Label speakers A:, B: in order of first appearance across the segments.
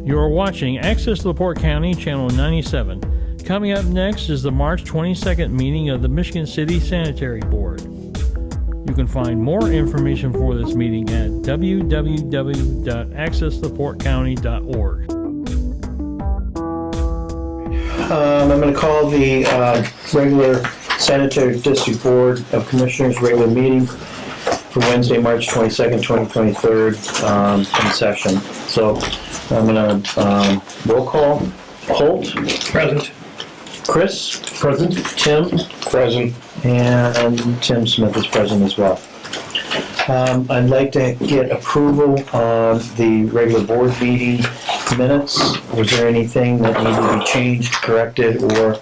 A: You are watching Access LaPorte County, Channel 97. Coming up next is the March 22nd meeting of the Michigan City Sanitary Board. You can find more information for this meeting at www.accesslaportecounty.org.
B: I'm going to call the regular Sanitary District Board of Commissioners regular meeting for Wednesday, March 22nd, 2023 in session. So I'm going to roll call. Holt?
C: Present.
B: Chris?
C: Present.
B: Tim?
C: Present.
B: And Tim Smith is present as well. I'd like to get approval on the regular board meeting minutes. Was there anything that needed to be changed, corrected, or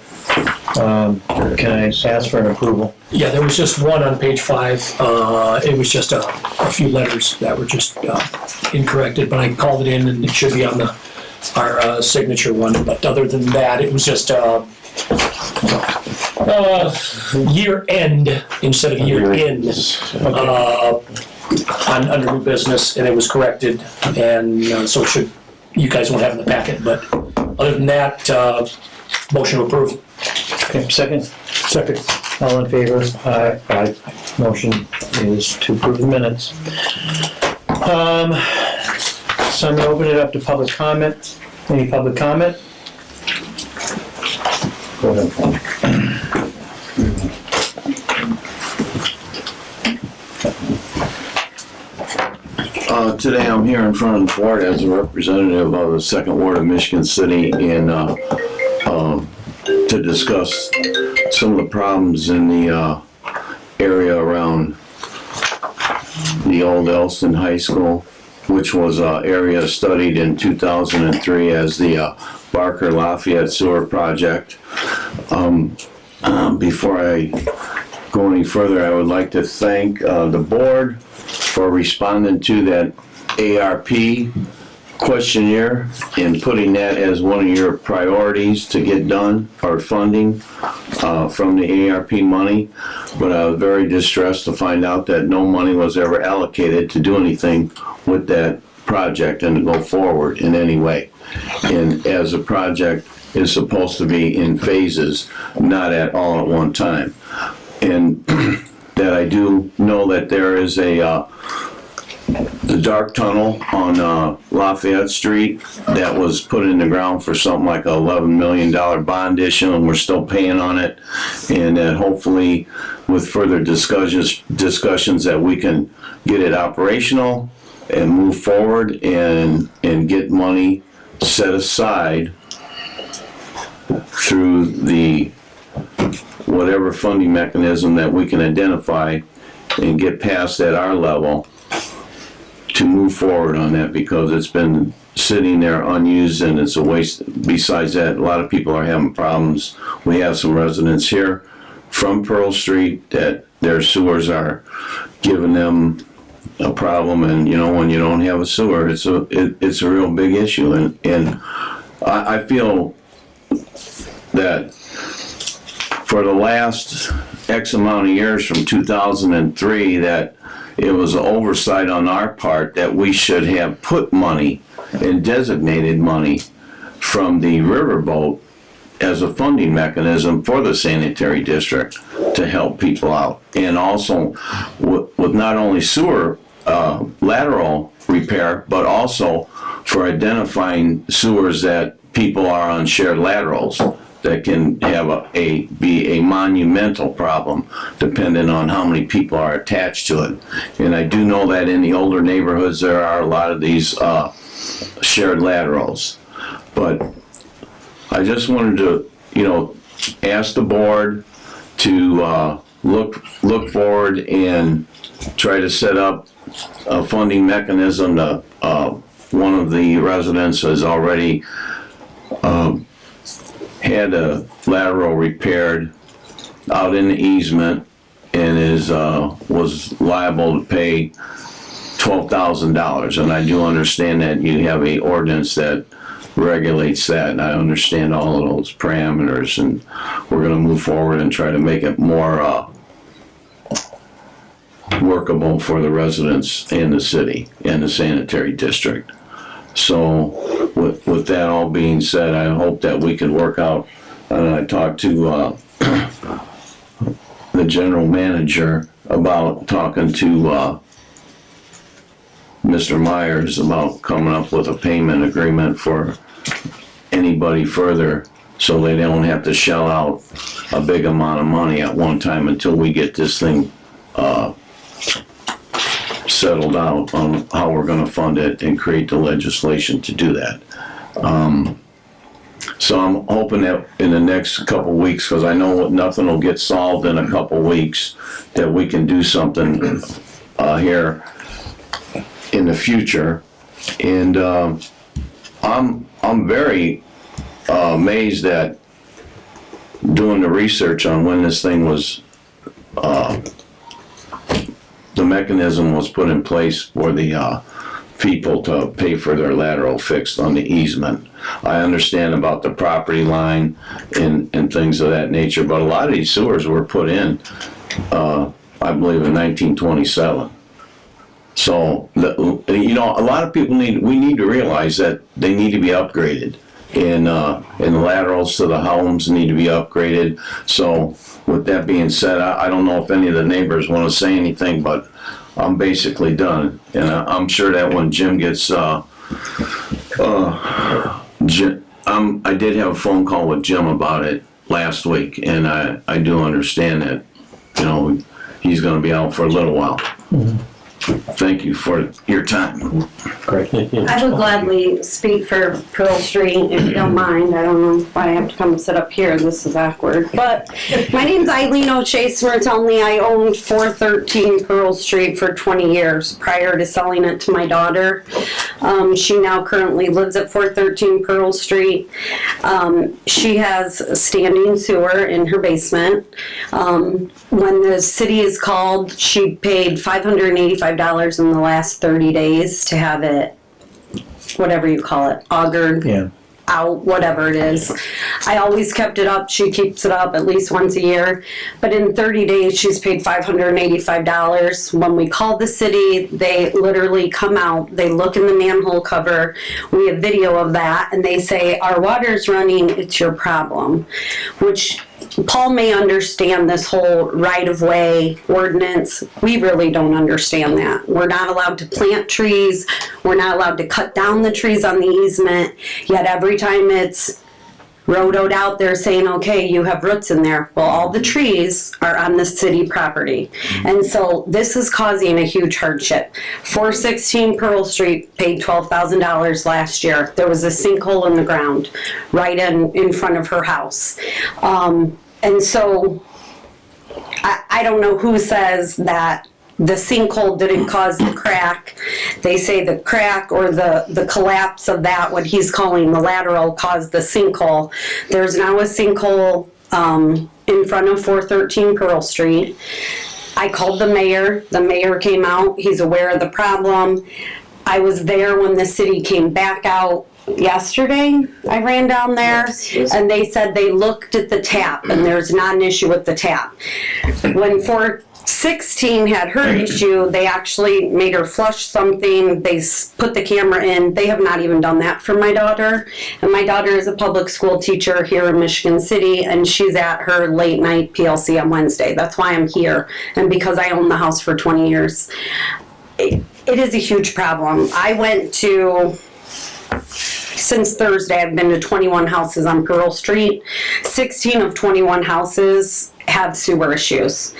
B: can I ask for an approval?
C: Yeah, there was just one on page 5. It was just a few letters that were just incorrected, but I called it in and it should be on our signature one. But other than that, it was just year end instead of year in under new business, and it was corrected, and so it should, you guys won't have it in the packet, but other than that, motion to approve.
B: Okay, second?
C: Second.
B: All in favor? Aye. Aye. Motion is to approve the minutes. So I'm going to open it up to public comment. Any public comment? Go ahead.
D: Today I'm here in front of the board as a representative of the Second Ward of Michigan City and to discuss some of the problems in the area around the old Elston High School, which was an area studied in 2003 as the Barker Lafayette Sewer Project. Before I go any further, I would like to thank the board for responding to that ARP questionnaire and putting that as one of your priorities to get done, or funding from the ARP money. But I was very distressed to find out that no money was ever allocated to do anything with that project and to go forward in any way. And as a project is supposed to be in phases, not at all at one time. And that I do know that there is the dark tunnel on Lafayette Street that was put in the ground for something like a $11 million bond issue, and we're still paying on it. And that hopefully with further discussions that we can get it operational and move forward and get money set aside through the whatever funding mechanism that we can identify and get past at our level to move forward on that, because it's been sitting there unused and it's a waste. Besides that, a lot of people are having problems. We have some residents here from Pearl Street that their sewers are giving them a problem, and you know, when you don't have a sewer, it's a real big issue. And I feel that for the last X amount of years from 2003 that it was an oversight on our part that we should have put money and designated money from the riverboat as a funding mechanism for the sanitary district to help people out. And also with not only sewer lateral repair, but also for identifying sewers that people are on shared laterals that can have be a monumental problem depending on how many people are attached to it. And I do know that in the older neighborhoods there are a lot of these shared laterals. But I just wanted to, ask the board to look forward and try to set up a funding mechanism. One of the residents has already had a lateral repaired out in the easement and was liable to pay $12,000. And I do understand that you have a ordinance that regulates that, and I understand all of those parameters, and we're going to move forward and try to make it more workable for the residents in the city and the sanitary district. So with that all being said, I hope that we can work out, and I talked to the general manager about talking to Mr. Myers about coming up with a payment agreement for anybody further, so they don't have to shell out a big amount of money at one time until we get this thing settled out on how we're gonna fund it and create the legislation to do that. So I'm hoping that in the next couple weeks, because I know nothing will get solved in a couple weeks, that we can do something here in the future. And I'm very amazed at doing the research on when this thing was, the mechanism was put in place for the people to pay for their lateral fixed on the easement. I understand about the property line and things of that nature, but a lot of these sewers were put in, I believe in 1927. So, you know, a lot of people we need to realize that they need to be upgraded. And the laterals to the homes need to be upgraded. So with that being said, I don't know if any of the neighbors want to say anything, but I'm basically done. And I'm sure that when Jim gets, I did have a phone call with Jim about it last week, and I do understand that, you know, he's going to be out for a little while. Mm-hmm. Thank you for your time.
B: Great.
E: I would gladly speak for Pearl Street if you don't mind. I don't know why I have to come and sit up here. This is awkward. But my name's Eileen O'Shea Smirtelny. I owned 413 Pearl Street for 20 years prior to selling it to my daughter. She now currently lives at 413 Pearl Street. She has standing sewer in her basement. When the city is called, she paid $585 in the last 30 days to have it, whatever you call it, augured out, whatever it is. I always kept it up. She keeps it up at least once a year. But in 30 days, she's paid $585. When we call the city, they literally come out, they look in the manhole cover, we have video of that, and they say, our water's running, it's your problem. Which Paul may understand this whole right-of-way ordinance. We really don't understand that. We're not allowed to plant trees. We're not allowed to cut down the trees on the easement. Yet every time it's rotoed out, they're saying, okay, you have roots in there. Well, all the trees are on the city property. And so this is causing a huge hardship. 416 Pearl Street paid $12,000 last year. There was a sinkhole in the ground right in front of her house. And so I don't know who says that the sinkhole didn't cause the crack. They say the crack or the collapse of that, what he's calling the lateral, caused the sinkhole. There's now a sinkhole in front of 413 Pearl Street. I called the mayor. The mayor came out. He's aware of the problem. I was there when the city came back out yesterday. I ran down there and they said they looked at the tap and there's not an issue with the tap. When 416 had her issue, they actually made her flush something. They put the camera in. They have not even done that for my daughter. And my daughter is a public school teacher here in Michigan City, and she's at her late night PLC on Wednesday. That's why I'm here, and because I own the house for 20 years. It is a huge problem. I went to, since Thursday, I've been to 21 houses on Pearl Street. 16 of 21 houses have sewer issues.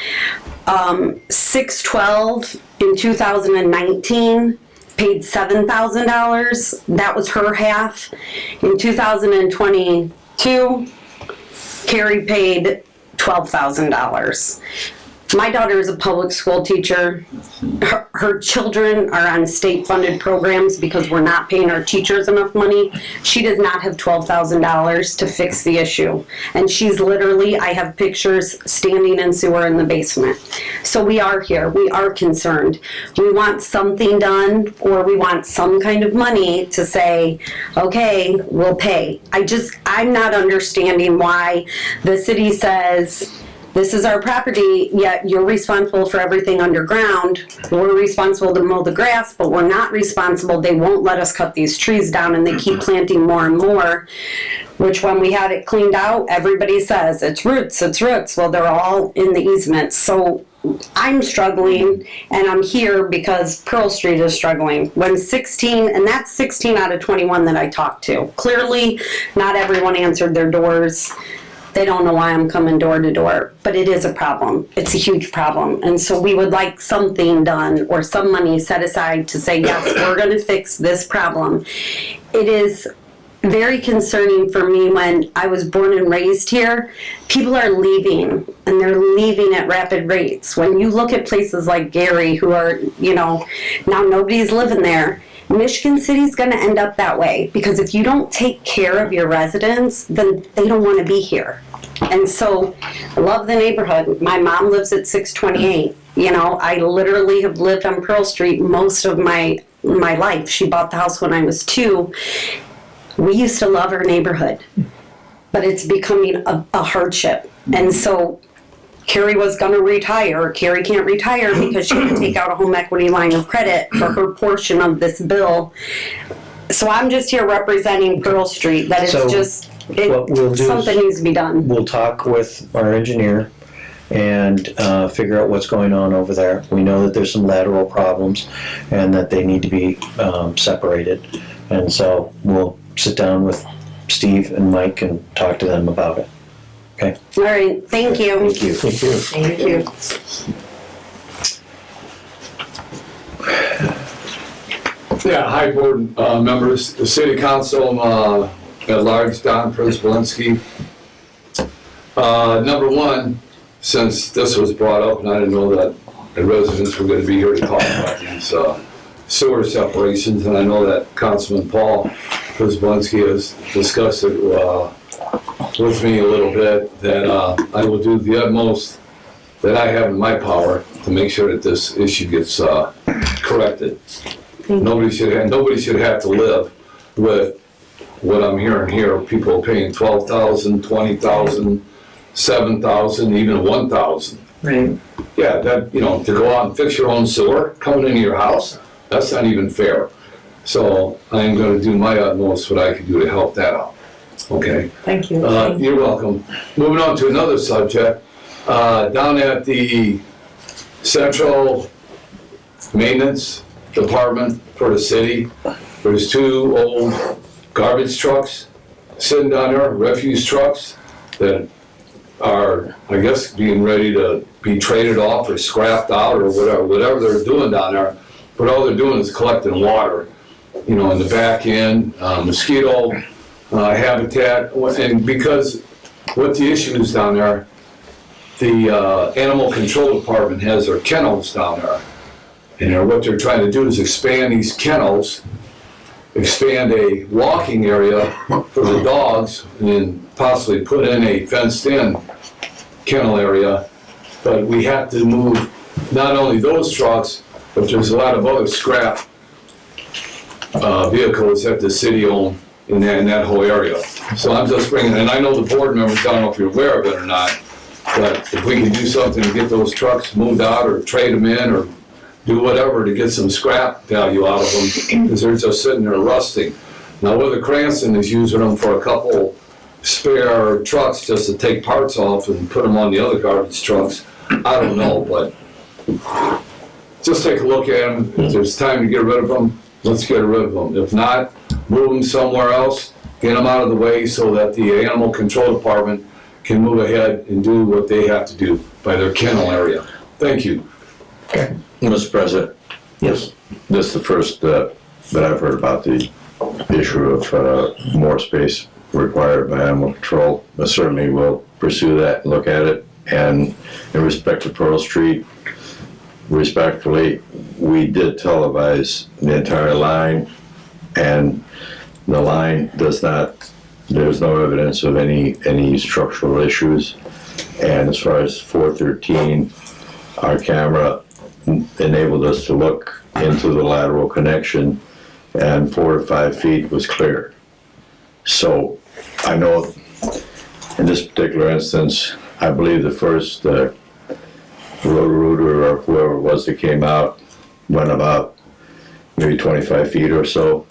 E: 612 in 2019 paid $7,000. That was her half. In 2022, Carrie paid $12,000. My daughter is a public school teacher. Her children are on state-funded programs because we're not paying our teachers enough money. She does not have $12,000 to fix the issue. And she's literally, I have pictures, standing in sewer in the basement. So we are here. We are concerned. We want something done, or we want some kind of money to say, okay, we'll pay. I'm not understanding why the city says this is our property, yet you're responsible for everything underground. We're responsible to mow the grass, but we're not responsible. They won't let us cut these trees down, and they keep planting more and more, which when we had it cleaned out, everybody says, it's roots, it's roots. Well, they're all in the easement. So I'm struggling, and I'm here because Pearl Street is struggling. When 16, and that's 16 out of 21 that I talked to. Clearly, not everyone answered their doors. They don't know why I'm coming door to door, but it is a problem. It's a huge problem. And so we would like something done or some money set aside to say, yes, we're going to fix this problem. It is very concerning for me when I was born and raised here. People are leaving, and they're leaving at rapid rates. When you look at places like Gary, who are, now nobody's living there. Michigan City's going to end up that way, because if you don't take care of your residents, then they don't want to be here. And so I love the neighborhood. My mom lives at 628. I literally have lived on Pearl Street most of my life. She bought the house when I was 2. We used to love our neighborhood, but it's becoming a hardship. And so Carrie was going to retire. Carrie can't retire because she can take out a home equity line of credit for her portion of this bill. So I'm just here representing Pearl Street. That
B: So what we'll do
E: something
B: is
E: needs to be done.
B: we'll talk with our engineer and figure out what's going on over there. We know that there's some lateral problems and that they need to be separated. And so we'll sit down with Steve and Mike and talk to them about it. Okay?
E: All right, thank you.
B: Thank you. Thank you.
E: Thank you.
F: Yeah, hi, board members, the city council at large, Don Przybylski. Number one, since this was brought up, and I didn't know that the residents were going to be here to talk about these sewer separations, and I know that Councilman Paul Przybylski has discussed it with me a little bit, that I will do the utmost that I have in my power to make sure that this issue gets corrected. Nobody should have to live with what I'm hearing here. People paying $12,000, $20,000, $7,000, even $1,000.
B: Right.
F: Yeah, that, to go out and fix your own sewer coming into your house, that's not even fair. So I'm going to do my utmost what I can do to help that out. Okay.
G: Thank you.
F: You're welcome. Moving on to another subject, down at the Central Maintenance Department for the city, there's 2 old garbage trucks sitting down there, refuse trucks, that are, I guess, being ready to be traded off or scrapped out or whatever they're doing down there. But all they're doing is collecting water, in the back end, mosquito habitat, and because what the issue is down there, the animal control department has their kennels down there. And what they're trying to do is expand these kennels, expand a walking area for the dogs, and possibly put in a fenced-in kennel area. But we have to move not only those trucks, but there's a lot of other scrap vehicles that the city own in that whole area. So I'm just bringing, and I know the board members, I don't know if you're aware of it or not, but if we can do something to get those trucks moved out or trade them in or do whatever to get some scrap value out of them, because they're just sitting there rusting. Now, whether Cranston is using them for a couple spare trucks just to take parts off and put them on the other garbage trucks, I don't know, but just take a look at them. If there's time to get rid of them, let's get rid of them. If not, move them somewhere else, get them out of the way so that the animal control department can move ahead and do what they have to do by their kennel area. Thank you.
H: Mr. President?
B: Yes.
H: This is the first that I've heard about the issue of more space required by animal control. But certainly we'll pursue that and look at it. And in respect to Pearl Street, respectfully, we did televise the entire line, and the line does not, there's no evidence of any structural issues. And as far as 413, our camera enabled us to look into the lateral connection, and 4 to 5 feet was clear. So I know in this particular instance, I believe the first Roto-Rooter or whoever it was that came out went about maybe 25 feet or so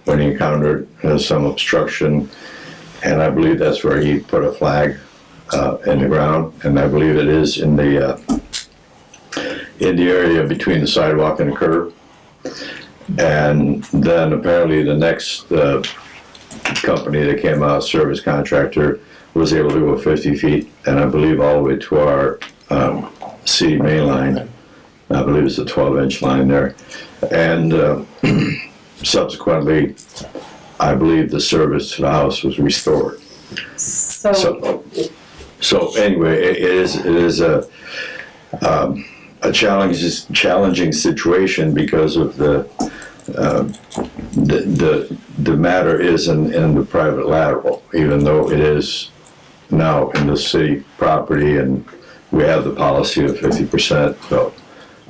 H: when he encountered some obstruction, and I believe that's where he put a flag in the ground, and I believe it is in the area between the sidewalk and the curb. And then apparently the next company that came out, service contractor, was able to go 50 feet, and I believe all the way to our city main line. I believe it's a 12-inch line there. And subsequently, I believe the service to the house was restored. So anyway, it is a challenging situation because of the matter is in the private lateral, even though it is now in the city property, and we have the policy of 50%. So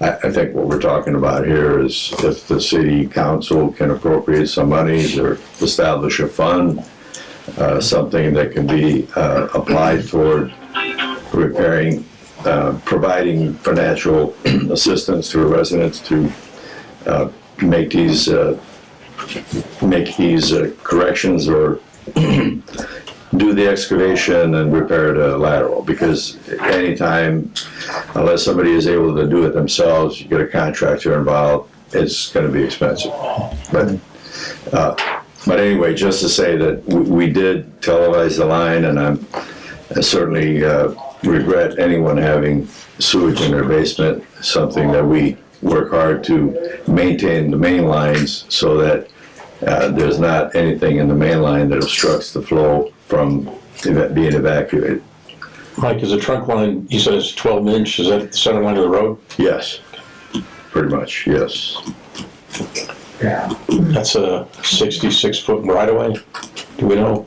H: I think what we're talking about here is if the city council can appropriate some monies or establish a fund, something that can be applied toward repairing, providing financial assistance to residents to make these corrections or do the excavation and repair the lateral, because anytime, unless somebody is able to do it themselves, you get a contractor involved, it's going to be expensive. But anyway, just to say that we did televise the line, and I certainly regret anyone having sewage in their basement, something that we work hard to maintain the main lines so that there's not anything in the main line that obstructs the flow from being evacuated.
G: Mike, is the trunk line, you said it's 12 inch, is that the center line of the road?
H: Yes, pretty much, yes.
G: That's a 66-foot right of way, do we know?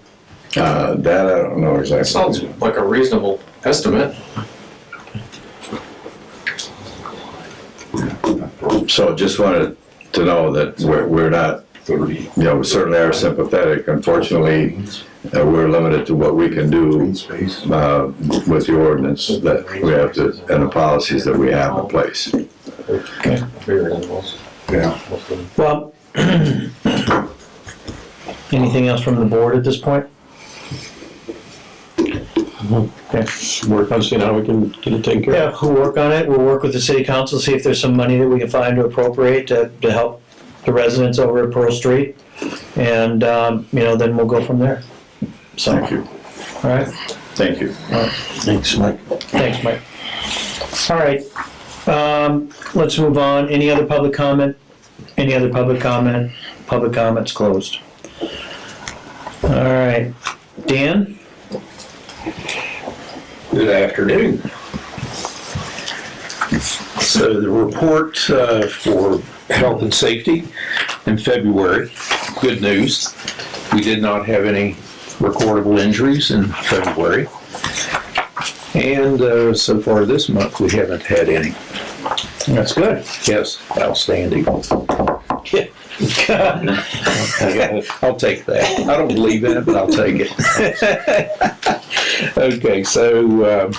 H: That I don't know exactly.
I: Sounds like a reasonable estimate.
H: So just wanted to know that we're not, we certainly are sympathetic. Unfortunately, we're limited to what we can do with the ordinance that we have to, and the policies that we have in place.
G: Okay.
I: Yeah.
B: Well, anything else from the board at this point? Okay.
G: Work on seeing how we can get it taken care
B: Yeah,
G: of.
B: we'll work on it. We'll work with the city council, see if there's some money that we can find to appropriate to help the residents over at Pearl Street. And, then we'll go from there. So,
H: Thank you.
B: all right.
H: Thank you.
G: Thanks, Mike.
B: Thanks, Mike. All right. Let's move on. Any other public comment? Any other public comment? Public comment's closed. All right. Dan?
J: Good afternoon. So the report for health and safety in February, good news. We did not have any recordable injuries in February. And so far this month, we haven't had any.
B: That's good.
J: Yes, outstanding. Yeah. I'll take that. I don't believe in it, but I'll take it. Okay, so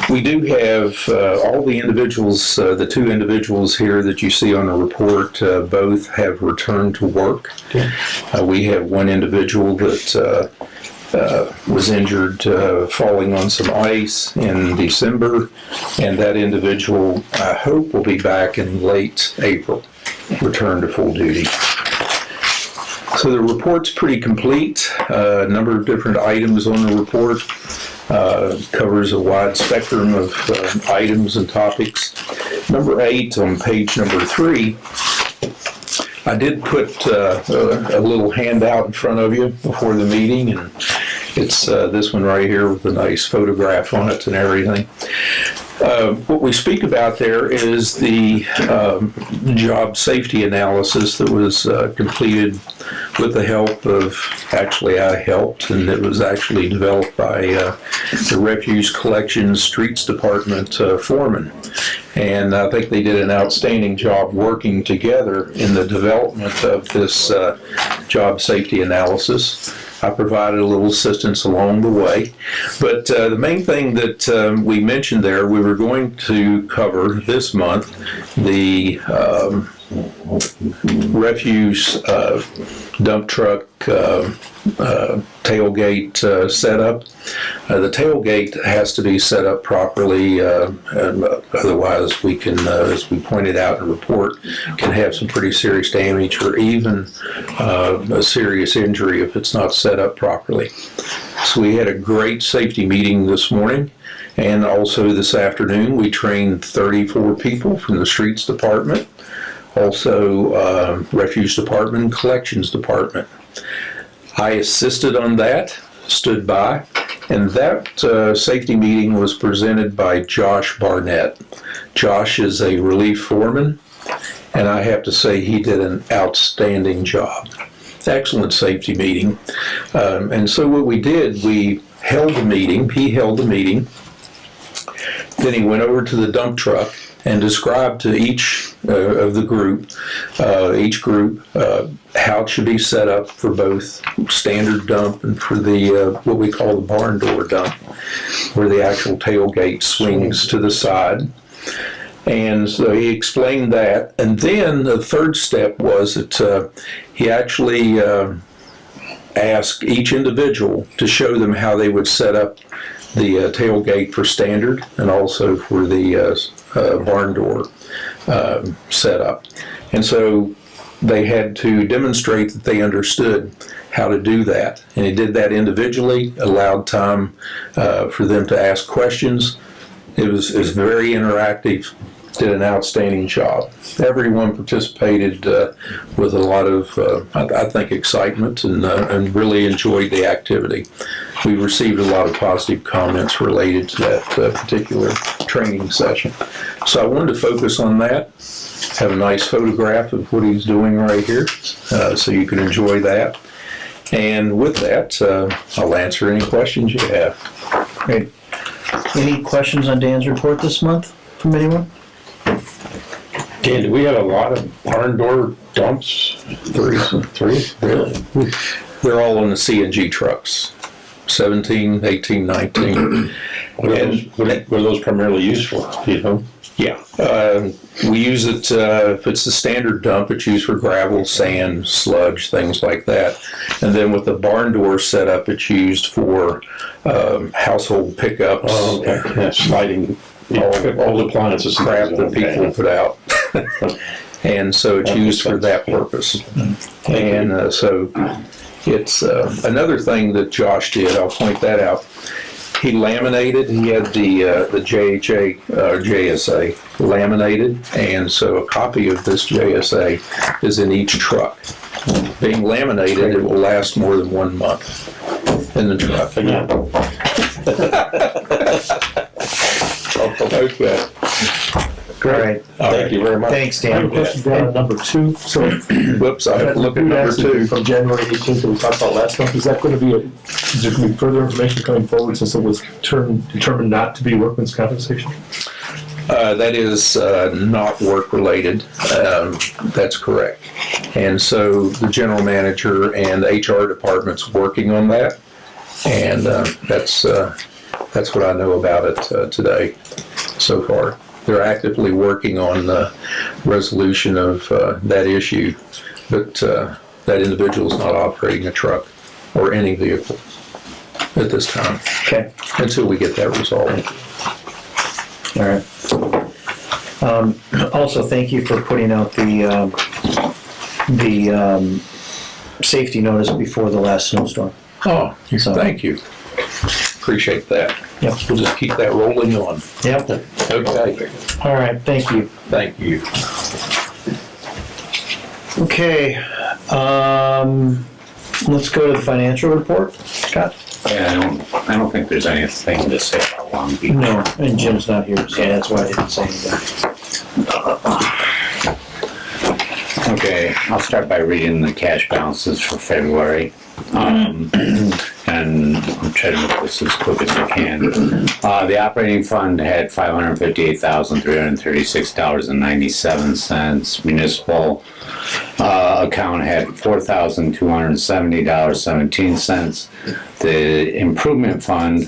J: we do have all the individuals, the two individuals here that you see on the report, both have returned to work. We have one individual that was injured falling on some ice in December, and that individual, I hope, will be back in late April, return to full duty. So the report's pretty complete. A number of different items on the report. Covers a wide spectrum of items and topics. Number 8 on page number 3, I did put a little handout in front of you before the meeting, and it's this one right here with a nice photograph on it and everything. What we speak about there is the job safety analysis that was completed with the help of, actually I helped, and it was actually developed by the Refuse Collection Streets Department foreman. And I think they did an outstanding job working together in the development of this job safety analysis. I provided a little assistance along the way. But the main thing that we mentioned there, we were going to cover this month the refuse dump truck tailgate setup. The tailgate has to be set up properly, otherwise we can, as we pointed out in the report, can have some pretty serious damage or even a serious injury if it's not set up properly. So we had a great safety meeting this morning, and also this afternoon we trained 34 people from the streets department, also refuse department, collections department. I assisted on that, stood by, and that safety meeting was presented by Josh Barnett. Josh is a relief foreman, and I have to say he did an outstanding job. Excellent safety meeting. And so what we did, we held a meeting, he held a meeting, then he went over to the dump truck and described to each of the group, how it should be set up for both standard dump and for the what we call the barn door dump, where the actual tailgate swings to the side. And so he explained that. And then the third step was that he actually asked each individual to show them how they would set up the tailgate for standard and also for the barn door setup. And so they had to demonstrate that they understood how to do that. And he did that individually, allowed time for them to ask questions. It was very interactive, did an outstanding job. Everyone participated with a lot of, I think, excitement and really enjoyed the activity. We received a lot of positive comments related to that particular training session. So I wanted to focus on that, have a nice photograph of what he's doing right here, so you can enjoy that. And with that, I'll answer any questions you have.
B: Great. Any questions on Dan's report this month from anyone?
G: Dan, do we have a lot of barn door dumps? Three? Really?
J: They're all on the CNG trucks, 17, 18, 19.
G: What are those primarily used for, do you know?
J: Yeah, we use it, if it's the standard dump, it's used for gravel, sand, sludge, things like that. And then with the barn door setup, it's used for household pickups.
G: Oh, okay. Yeah, sliding, all appliances.
J: Crap that people put out. And so it's used for that purpose. And so it's another thing that Josh did, I'll point that out. He laminated, he had the JSA laminated, and so a copy of this JSA is in each truck. Being laminated, it will last more than 1 month in the truck. Okay.
B: Great.
G: Thank you very much.
B: Thanks,
K: I have a
B: Dan.
K: question down on number 2. So,
J: Whoops, I have to look at
K: food
J: number
K: accident
J: 2.
K: from January 18th that we talked about last month. Is that going to be is there going to be further information coming forward since it was determined not to be workman's compensation?
J: That is not work-related. That's correct. And so the general manager and the HR department's working on that. And that's what I know about it today so far. They're actively working on the resolution of that issue, but that individual is not operating a truck or any vehicle at this time.
B: Okay.
J: Until we get that resolved.
B: All right. Also, thank you for putting out the safety notice before the last snowstorm.
J: Oh,
B: So-
J: thank you. Appreciate that.
B: Yep.
J: We'll just keep that rolling on.
B: Yep.
J: Okay.
B: All right, thank you.
J: Thank you.
B: Okay, let's go to the financial report. Scott?
L: Yeah, I don't think there's anything to say about Long Beach.
B: No, and Jim's not here, so that's why I didn't say anything.
L: Okay, I'll start by reading the cash balances for February. And and I'm trying to make this as quick as I can. The operating fund had $558,336.97. Municipal account had $4,270.17. The improvement fund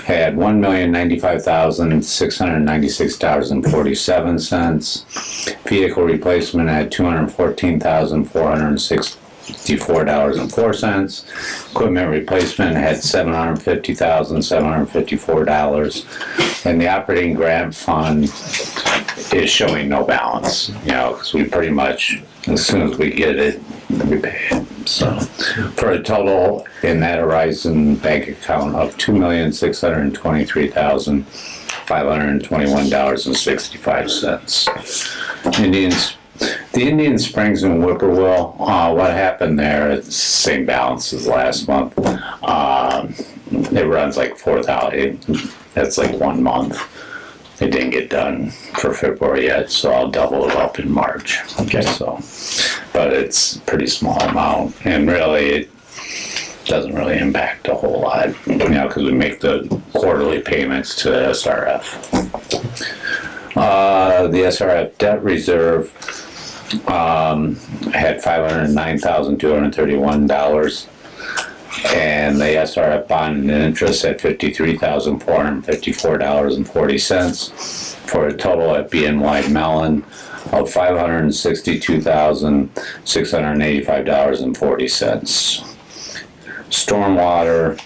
L: had $1,095,696.47. Vehicle replacement had $214,464.04. Equipment replacement had $750,754. And the operating grant fund is showing no balance, because we pretty much, as soon as we get it, we pay it. So, for a total in that Horizon bank account of $2,623,521.65. The Indian Springs and Whippoorwill, what happened there, it's the same balance as last month. It runs like 4,000, that's like 1 month. It didn't get done for February yet, so I'll double it up in March.
B: Okay.
L: So, but it's a pretty small amount, and really it doesn't really impact a whole lot, because we make the quarterly payments to SRF. The SRF debt reserve had $509,231. And the SRF bond and interest at $53,454.40 for a total at BNY Mellon of $562,685.40. Stormwater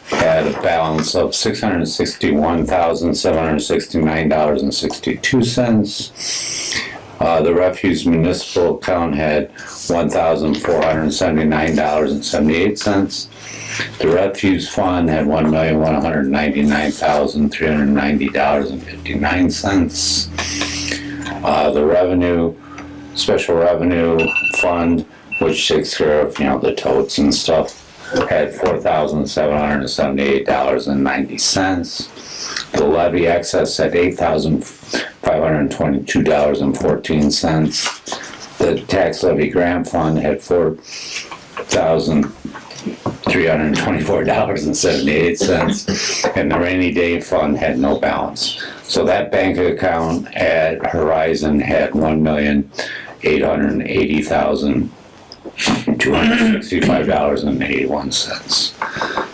L: had a balance of $661,769.62. The refuse municipal account had $1,479.78. The refuse fund had $1,199,390.59. The revenue, special revenue fund, which takes care of, the totes and stuff, had $4,778.90. The levy excess at $8,522.14. The tax levy grant fund had $4,324.78, and the rainy day fund had no balance. So that bank account at Horizon had $1,880,265.81.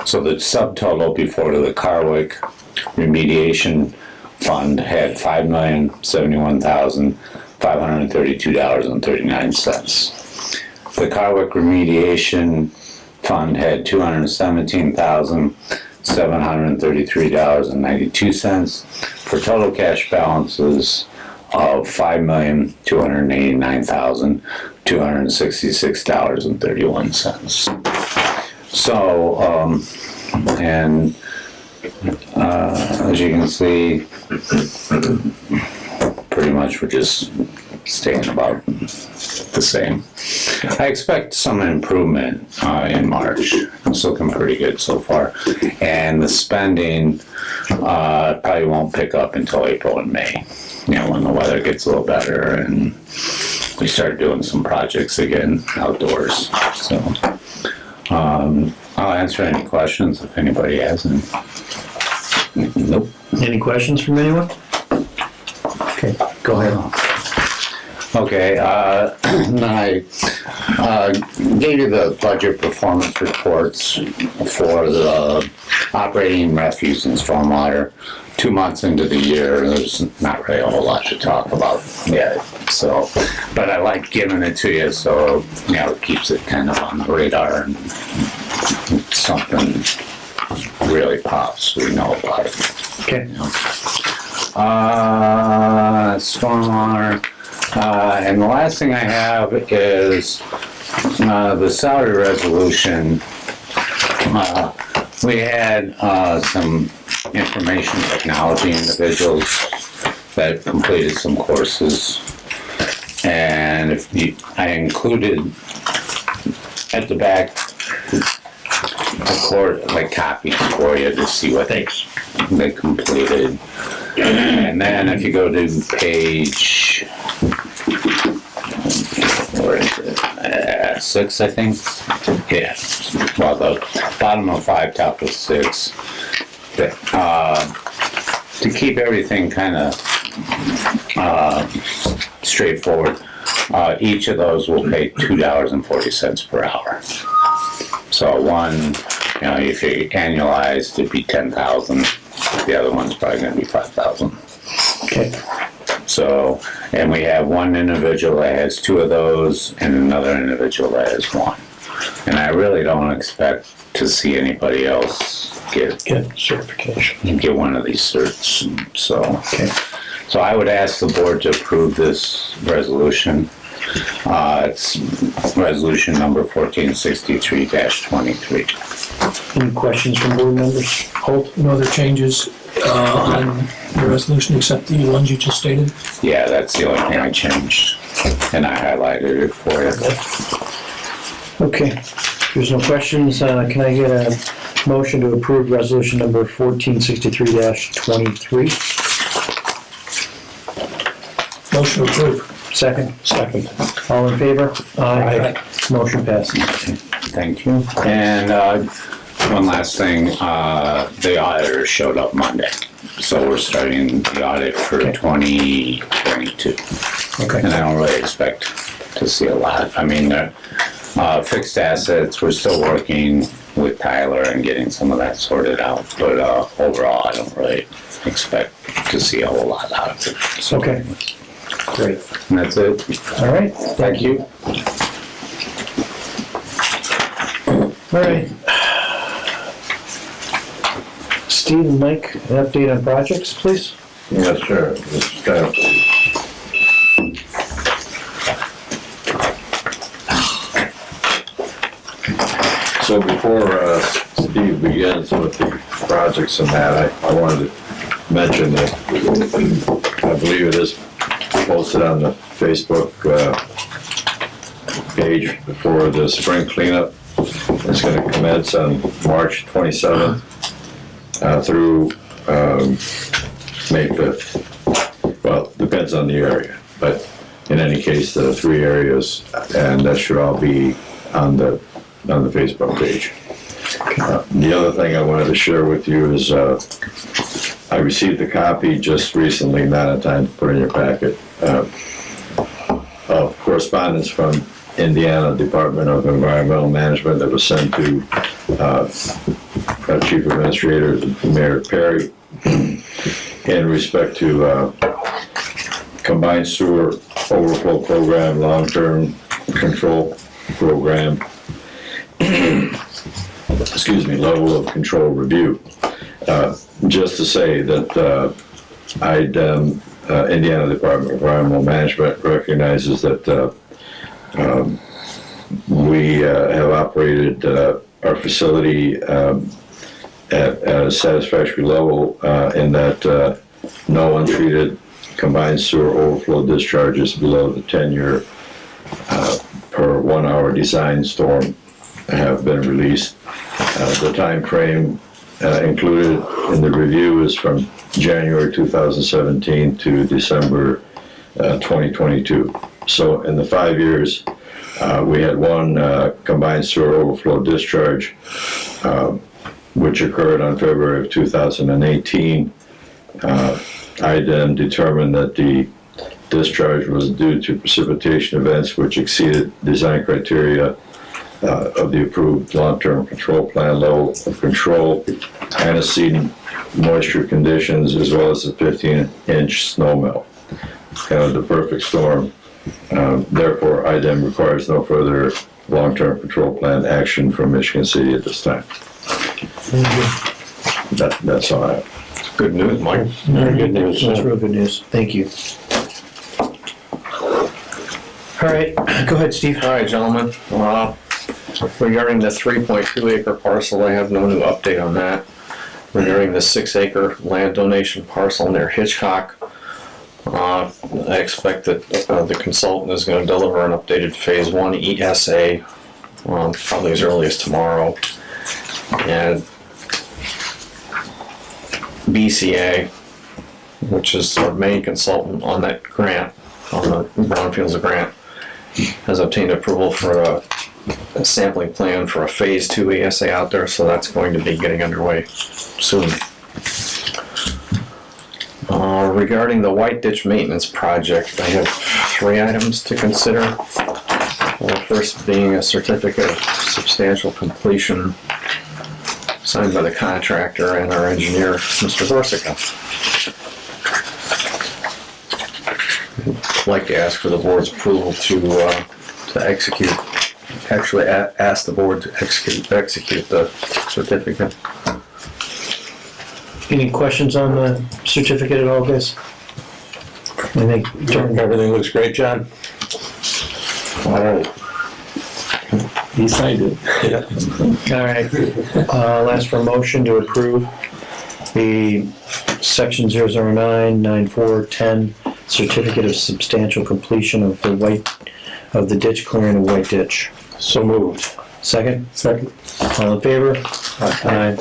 L: So the subtotal before the Carwick remediation fund had $5,071,532.39. The Carwick remediation fund had $217,733.92 for total cash balances of $5,289,266.31. So, and as you can see, pretty much we're just staying about the same. I expect some improvement in March. It's looking pretty good so far. And the spending probably won't pick up until April and May, when the weather gets a little better and we start doing some projects again outdoors. So I'll answer any questions if anybody has any. Nope.
B: Any questions from anyone? Okay, go ahead.
L: Okay, I gave you the budget performance reports for the operating refuse and stormwater. 2 months into the year, there's not really a whole lot to talk about yet. So, but I like giving it to you, so it keeps it kind of on the radar, and something really pops, we know about it.
B: Okay.
L: Stormwater. And the last thing I have is the salary resolution. We had some information technology individuals that completed some courses, and I included at the back like copies for you to see what they completed. And then if you go to page, where is it? 6, I think. Yeah. Well, the bottom of 5, top of 6. To keep everything kind of straightforward, each of those will pay $2.40 per hour. So one, if you annualized, it'd be 10,000. The other one's probably going to be 5,000.
B: Okay.
L: So, and we have one individual that has 2 of those, and another individual that has 1. And I really don't expect to see anybody else get
B: certification.
L: get one of these certs. So,
B: Okay.
L: so I would ask the board to approve this resolution. It's resolution number 1463-23.
B: Any questions from board members? Holt?
C: No other changes on the resolution except the ones you just stated?
L: Yeah, that's the only thing I changed, and I highlighted it for you.
B: Okay. If there's no questions, can I get a motion to approve resolution number 1463-23?
C: Motion approved.
B: Second? Second. All in favor? Aye. Motion passes.
L: Thank you. And one last thing, the auditor showed up Monday, so we're starting the audit for 2022.
B: Okay.
L: And I don't really expect to see a lot. I mean, fixed assets, we're still working with Tyler and getting some of that sorted out, but overall, I don't really expect to see a whole lot out of it. So,
B: Okay. Great.
L: and that's it.
B: All right.
L: Thank you.
B: All right. Steve and Mike, an update on projects, please?
H: Yeah, sure. This is kind of, so before Steve begins with the projects and that, I wanted to mention that I believe it is posted on the Facebook page for the spring cleanup. It's going to commence on March 27th through May 5th. Well, depends on the area, but in any case, the 3 areas, and that should all be on the Facebook page. The other thing I wanted to share with you is I received a copy just recently, not in time to put in your packet, of correspondence from Indiana Department of Environmental Management that was sent to Chief Administrator Mayor Perry in respect to combined sewer overflow program, long-term control program, excuse me, level of control review. Just to say that Indiana Department of Environmental Management recognizes that we have operated our facility at a satisfactory level in that no untreated combined sewer overflow discharges below the 10-year per 1-hour design storm have been released. The time frame included in the review is from January 2017 to December 2022. So in the 5 years, we had one combined sewer overflow discharge, which occurred on February of 2018. I then determined that the discharge was due to precipitation events which exceeded design criteria of the approved long-term control plan level of control, antecedent moisture conditions, as well as the 15-inch snow melt. Kind of the perfect storm. Therefore, IDEM requires no further long-term control plan action from Michigan City at this time. That's all I have.
G: Good news, Mike.
B: Very good news. That's real good news. Thank you. All right, go ahead, Steve.
I: All right, gentlemen. Regarding the 3.2 acre parcel, I have no new update on that. Regarding the 6 acre land donation parcel near Hitchcock, I expect that the consultant is going to deliver an updated phase 1 ESA probably as early as tomorrow. And BCA, which is our main consultant on that grant, on the Brownfields grant, has obtained approval for a a sampling plan for a phase 2 ESA out there, so that's going to be getting underway soon. Regarding the White Ditch Maintenance Project, I have 3 items to consider. The first being a certificate of substantial completion signed by the contractor and our engineer, Mr. Gorsica. I'd like to ask for the board's approval to execute, actually ask the board to execute the certificate.
B: Any questions on the certificate at all, guys? I think,
G: Everything looks great, John?
K: All right. He signed it.
B: all right. I'll ask for a motion to approve the section 009-9410 certificate of substantial completion of the ditch clearing of White Ditch.
G: So moved.
B: Second?
K: Second.
B: All in favor? Aye.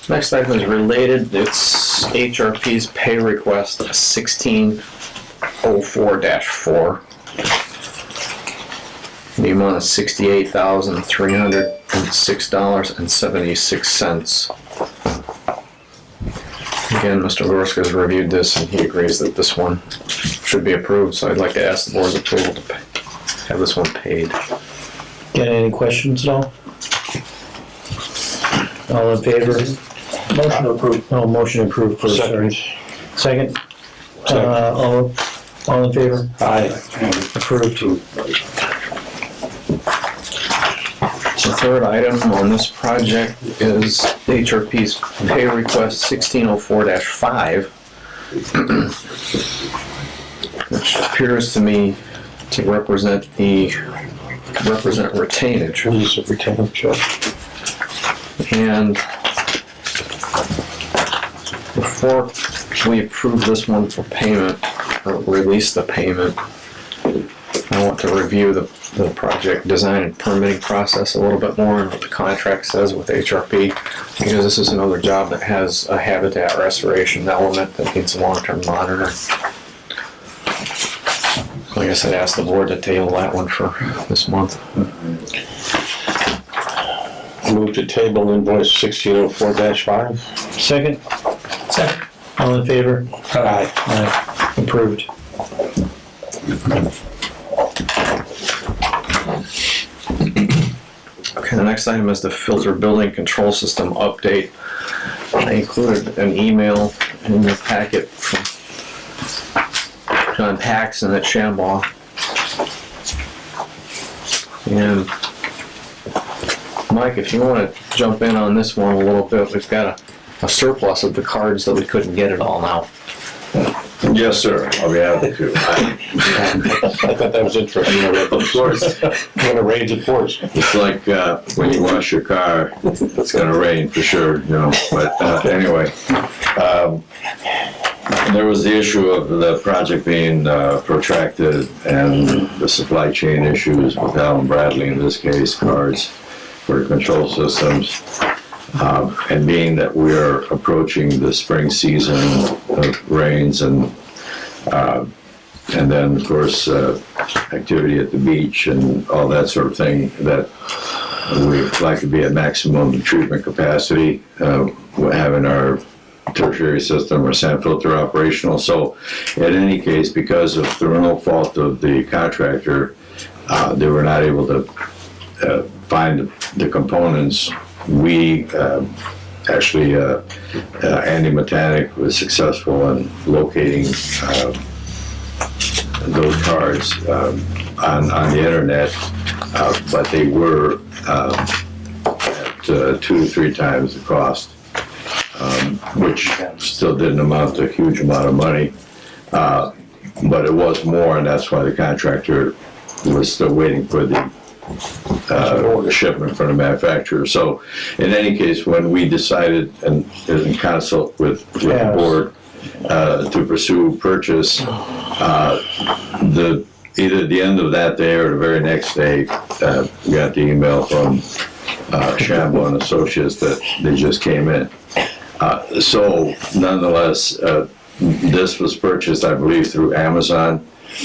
I: Next item is related. It's HRP's pay request 1604-4. The amount of $68,306.76. Again, Mr. Gorska has reviewed this and he agrees that this one should be approved, so I'd like to ask the board's approval to have this one paid.
B: Got any questions at all? All in favor?
K: Motion approved.
B: Oh, motion approved first, sorry. Second? All in favor?
G: Aye.
B: Approved.
I: The third item on this project is HRP's pay request 1604-5, which appears to me to represent retainage.
G: Release of retainage.
I: And before we approve this one for payment, or release the payment, I want to review the project design and permitting process a little bit more and what the contract says with HRP, because this is another job that has a habitat restoration element that needs long-term monitoring. I guess I'd ask the board to table that one for this month.
G: Move to table invoice 1604-5.
B: Second?
C: Second.
B: All in favor?
G: Aye.
B: Aye. Approved.
I: Okay, the next item is the filter building control system update. I included an email in your packet from John Paxson at Shambaugh. And Mike, if you want to jump in on this one a little bit, we've got a surplus of the cards that we couldn't get it all now.
H: Yes, sir, I'll be happy to.
G: I thought that was interesting.
H: Of course,
G: What a range of force.
H: it's like when you wash your car, it's gonna rain for sure, you know, but anyway. There was the issue of the project being protracted and the supply chain issues with Allen Bradley, in this case, cards for control systems. And being that we're approaching the spring season of rains and then of course activity at the beach and all that sort of thing, that we'd like to be at maximum treatment capacity, having our tertiary system or sand filter operational. So in any case, because of the no fault of the contractor, they were not able to find the components. We actually, Andy Mechanic was successful in locating those cards on the internet, but they were at 2 to 3 times the cost, which still didn't amount to a huge amount of money, but it was more, and that's why the contractor was still waiting for the shipment from the manufacturer. So in any case, when we decided and in consult with the board to pursue purchase, either the end of that day or the very next day, we got the email from Shambaugh and Associates that they just came in. So nonetheless, this was purchased, I believe, through Amazon.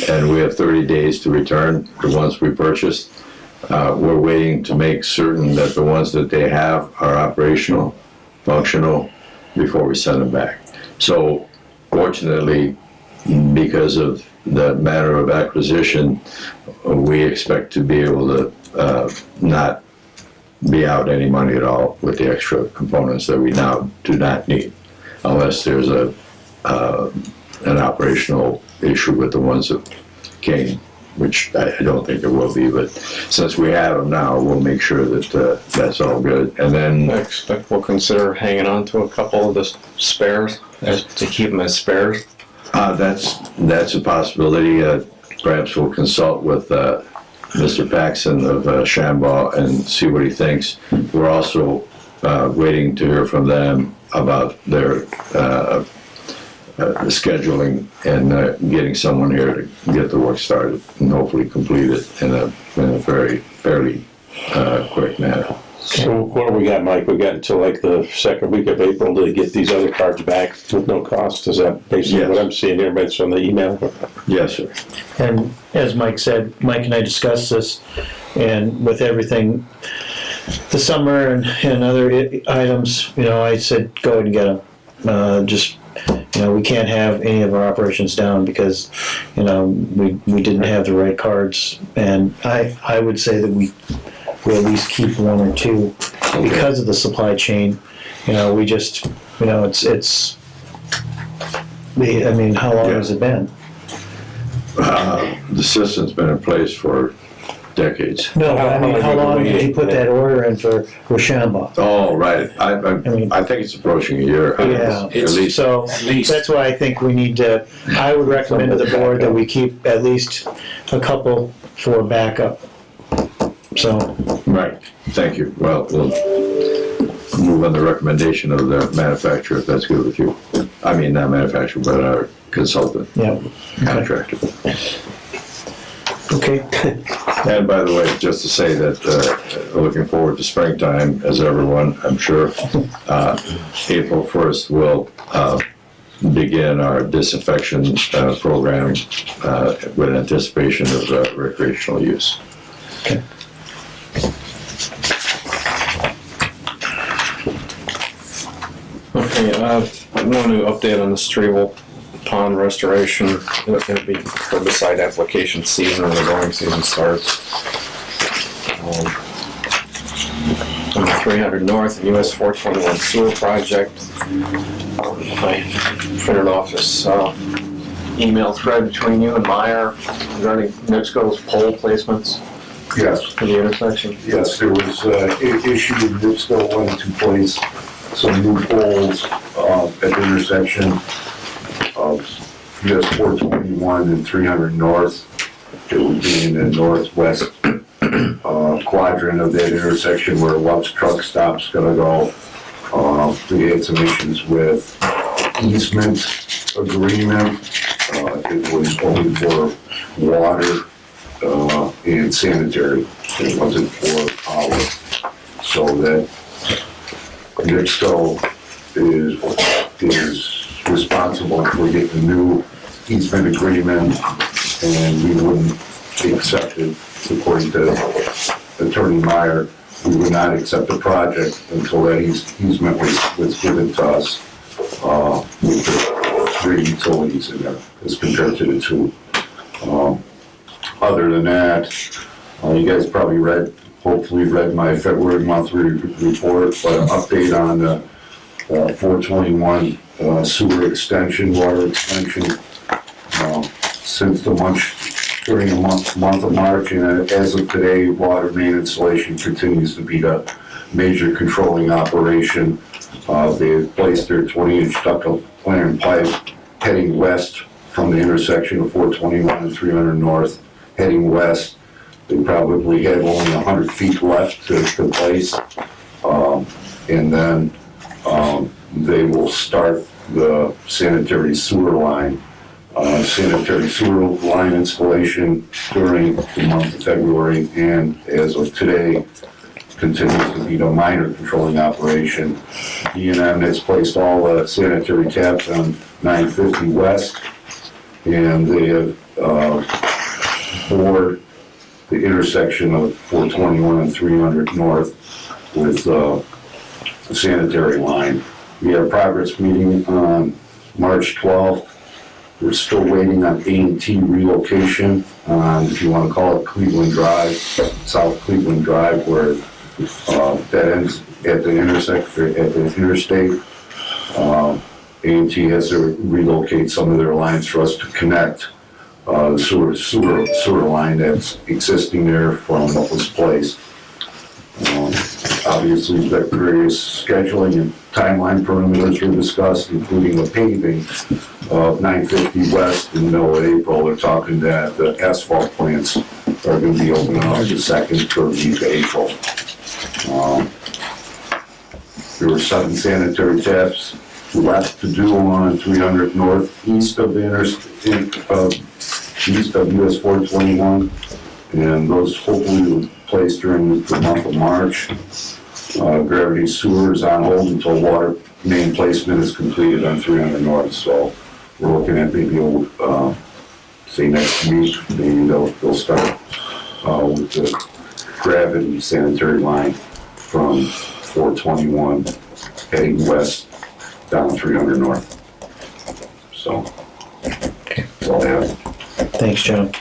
H: and we have 30 days to return the ones we purchased. We're waiting to make certain that the ones that they have are operational, functional, before we send them back. So fortunately, because of the manner of acquisition, we expect to be able to not be out any money at all with the extra components that we now do not need, unless there's an operational issue with the ones that came, which I don't think there will be, but since we have them now, we'll make sure that that's all good. And then
I: I expect we'll consider hanging on to a couple of the spares to keep them as spares.
H: that's a possibility. Perhaps we'll consult with Mr. Paxson of Shambaugh and see what he thinks. We're also waiting to hear from them about their scheduling and getting someone here to get the work started and hopefully complete it in a fairly quick manner.
G: So what do we got, Mike? We got until like the second week of April to get these other cards back with no cost. Is that basically
H: Yes.
G: what I'm seeing here based on the email?
H: Yes, sir.
B: And as Mike said, Mike and I discussed this, and with everything, the summer and other items, I said, go ahead and get them. We can't have any of our operations down because, we didn't have the right cards. And I would say that we at least keep one or two because of the supply chain. We just, how long has it been?
H: The system's been in place for decades.
B: No, how long did you put that order in for Shambaugh?
H: Oh, right. I think it's approaching a year.
B: Yeah,
H: At least.
B: so that's why I think we need to, I would recommend to the board that we keep at least a couple for backup. So,
H: Right. Thank you. Well, we'll move on the recommendation of the manufacturer, if that's good with you. I mean, not manufacturer, but our consultant,
B: yeah,
H: contractor.
B: okay.
H: And by the way, just to say that looking forward to springtime, as everyone, I'm sure, April 1st will begin our disinfection program with anticipation of recreational use.
B: Okay.
I: Okay, I want to update on the Strevel Pond restoration. It'll be herbicide application season when the growing season starts. On the 300 North and US 421 sewer project. I printed off this email thread between you and Meyer regarding NIPSCO's pole placements
M: Yes,
I: for the intersection.
M: yes, there was issued in NIPSCO wanted to place some new poles at the intersection of US 421 and 300 North. It would be in the northwest quadrant of that intersection where Love's truck stop's gonna go. We had some issues with easement agreement. It was only for water and sanitary. It wasn't for power. So that NIPSCO is responsible for getting a new easement agreement, and we wouldn't accept it, according to Attorney Meyer. We would not accept the project until that easement was given to us with the 3 utilities in there as compared to the 2. Other than that, you guys probably hopefully read my February monthly report, but an update on the 421 sewer extension, water extension. Since during the month of March, and as of today, water main installation continues to be the major controlling operation. They have placed their 20-inch ductile iron pipe heading west from the intersection of 421 and 300 North, heading west. They probably have only 100 feet left to place, and then they will start the sanitary sewer line. Sanitary sewer line installation during the month of February, and as of today, continues to be the minor controlling operation. E&M has placed all the sanitary taps on 950 West, and they have bore the intersection of 421 and 300 North with the sanitary line. We had a progress meeting on March 12th. We're still waiting on A&T relocation on, if you want to call it Cleveland Drive, South Cleveland Drive, where that ends at the intersection, at the interstate. A&T has to relocate some of their lines for us to connect the sewer line that's existing there from what was placed. Obviously, we've got various scheduling and timeline parameters were discussed, including the paving of 950 West in the middle of April. They're talking that the asphalt plants are going to be opening up the second, third week of April. There were 7 sanitary taps left to do on 300 North, east of the east of US 421, and those hopefully will place during the month of March. Gravity sewer is on hold until water main placement is completed on 300 North, so we're looking at maybe, say next week, maybe they'll start with the gravity sanitary line from 421 heading west down 300 North. So, that's all I have.
B: Thanks, John.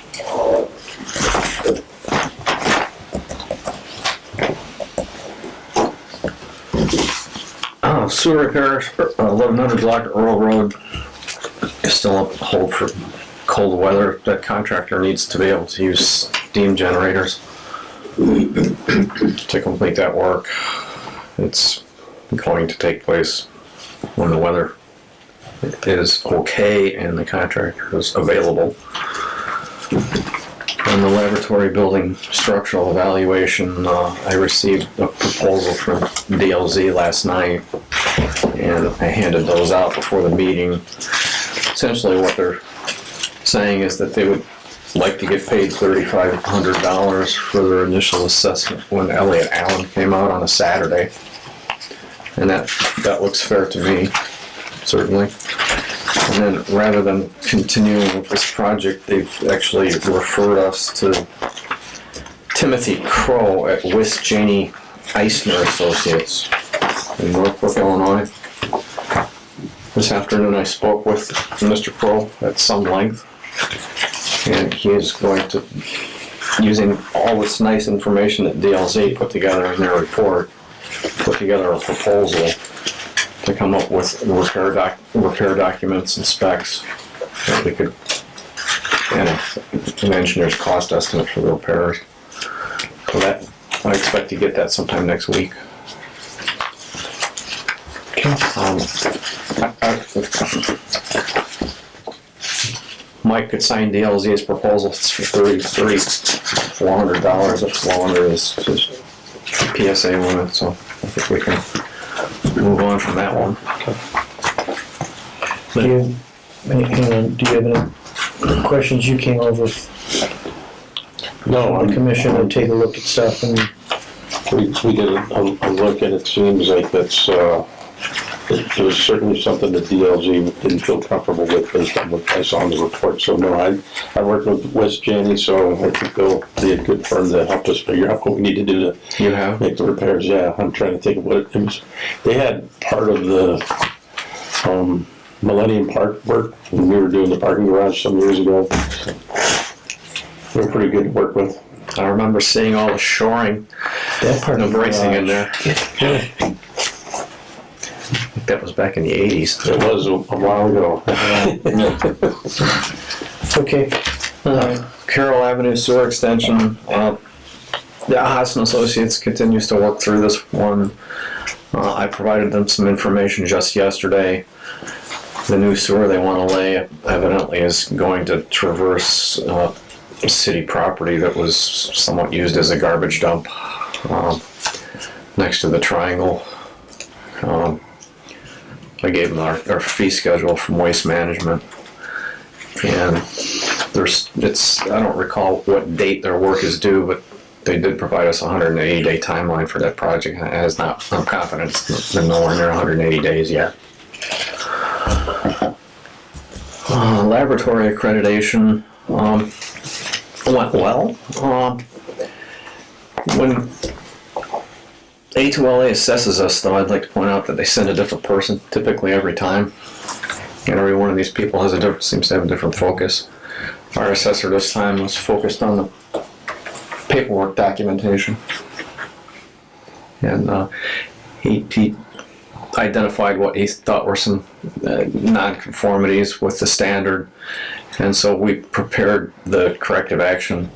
I: Sewer repairs, 1100 block Earl Road is still up hold for cold weather. That contractor needs to be able to use steam generators to complete that work. It's going to take place when the weather is okay and the contractor is available. On the laboratory building structural evaluation, I received a proposal from DLZ last night, and I handed those out before the meeting. Essentially what they're saying is that they would like to get paid $3,500 for their initial assessment when Elliott Allen came out on a Saturday. And that looks fair to me, certainly. And then rather than continuing with this project, they've actually referred us to Timothy Crow at Wist Janey Eisner Associates in Northbrook, Illinois. This afternoon I spoke with Mr. Crow at some length, and he is going to, using all this nice information that DLZ put together in their report, put together a proposal to come up with repair documents and specs that we could, and an engineer's cost estimate for the repairs. So that, I expect to get that sometime next week. Mike could sign DLZ's proposal for $3,400. That's well under his PSA limit, so I think we can move on from that one.
B: Do you have any questions? You came over
G: No,
B: on the commission and take a look at stuff, and
G: we did a look, and it seems like that's, it was certainly something that DLG didn't feel comfortable with based on what I saw in the report. So no, I worked with West Janey, so I think they'll be a good firm to help us figure out what we need to do to make the repairs. Yeah, I'm trying to think of what it was. They had part of the Millennium Park work when we were doing the parking garage some years ago. So they were pretty good to work with.
I: I remember seeing all the shoring and the bracing in there. That was back in the 80s.
G: It was a while ago.
B: okay.
I: Carroll Avenue Sewer Extension. The Haas & Associates continues to work through this one. I provided them some information just yesterday. The new sewer they want to lay evidently is going to traverse city property that was somewhat used as a garbage dump next to the triangle. I gave them our fee schedule from Waste Management, and I don't recall what date their work is due, but they did provide us a 180-day timeline for that project. I'm confident it's been nowhere near 180 days yet. Laboratory accreditation, Went well. When A2LA assesses us, though, I'd like to point out that they send a different person typically every time. And every one of these people seems to have a different focus. Our assessor this time was focused on the paperwork documentation. And he identified what he thought were some non-conformities with the standard. And so we prepared the corrective action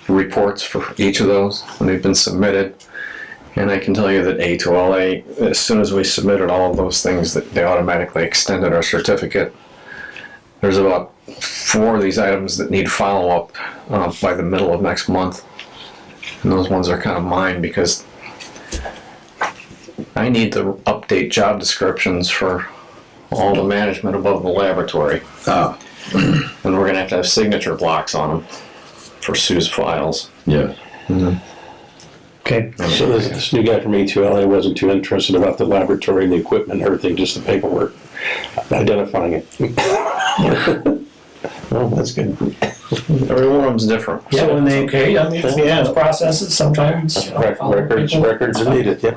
I: reports for each of those, and they've been submitted. And I can tell you that A2LA, as soon as we submitted all of those things, that they automatically extended our certificate. There's about 4 of these items that need follow-up by the middle of next month. And those ones are kind of mine because I need to update job descriptions for all the management above the laboratory.
H: Ah,
I: And we're gonna have to signature blocks on them for Sue's files.
H: yeah.
B: Okay,
G: So this new guy from A2LA wasn't too interested about the laboratory and the equipment and everything, just the paperwork, identifying it. Oh, that's good.
I: Every one of them's different.
C: Yeah,
B: when they-
C: okay, I mean, sometimes processes, sometimes.
G: Records are needed, yeah.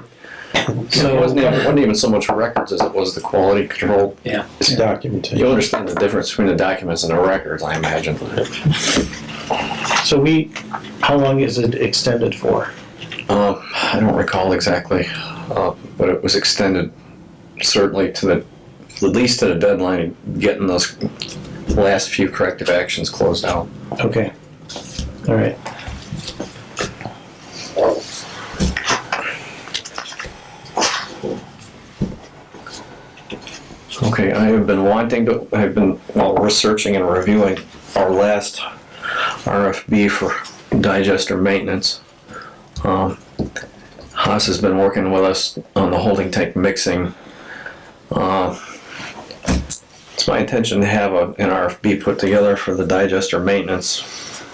I: So it wasn't even so much records as it was the quality control.
C: Yeah.
G: It's documentation.
I: You understand the difference between the documents and the records, I imagine.
B: so how long is it extended for?
I: I don't recall exactly, but it was extended certainly to at least to the deadline of getting those last few corrective actions closed out.
B: Okay, all right.
I: Okay, I've been researching and reviewing our last RFB for digester maintenance. Haas has been working with us on the holding tank mixing. It's my intention to have an RFB put together for the digester maintenance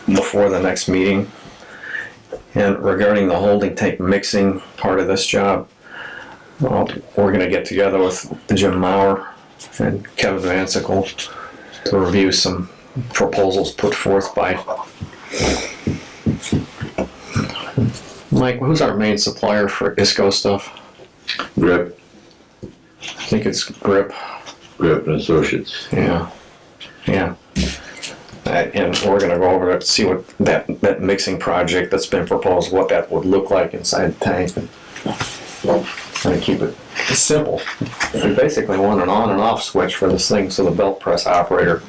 I: before the next meeting. And regarding the holding tank mixing part of this job, we're going to get together with Jim Maurer and Kevin Vansickle to review some proposals put forth by Mike. Who's our main supplier for ISCO stuff?
H: Grip,
I: I think it's Grip.
H: Grip and Associates.
I: Yeah. And we're going to go over to see what that mixing project that's been proposed, what that would look like inside the tank. And trying to keep it simple. We basically want an on and off switch for this thing so the belt press operator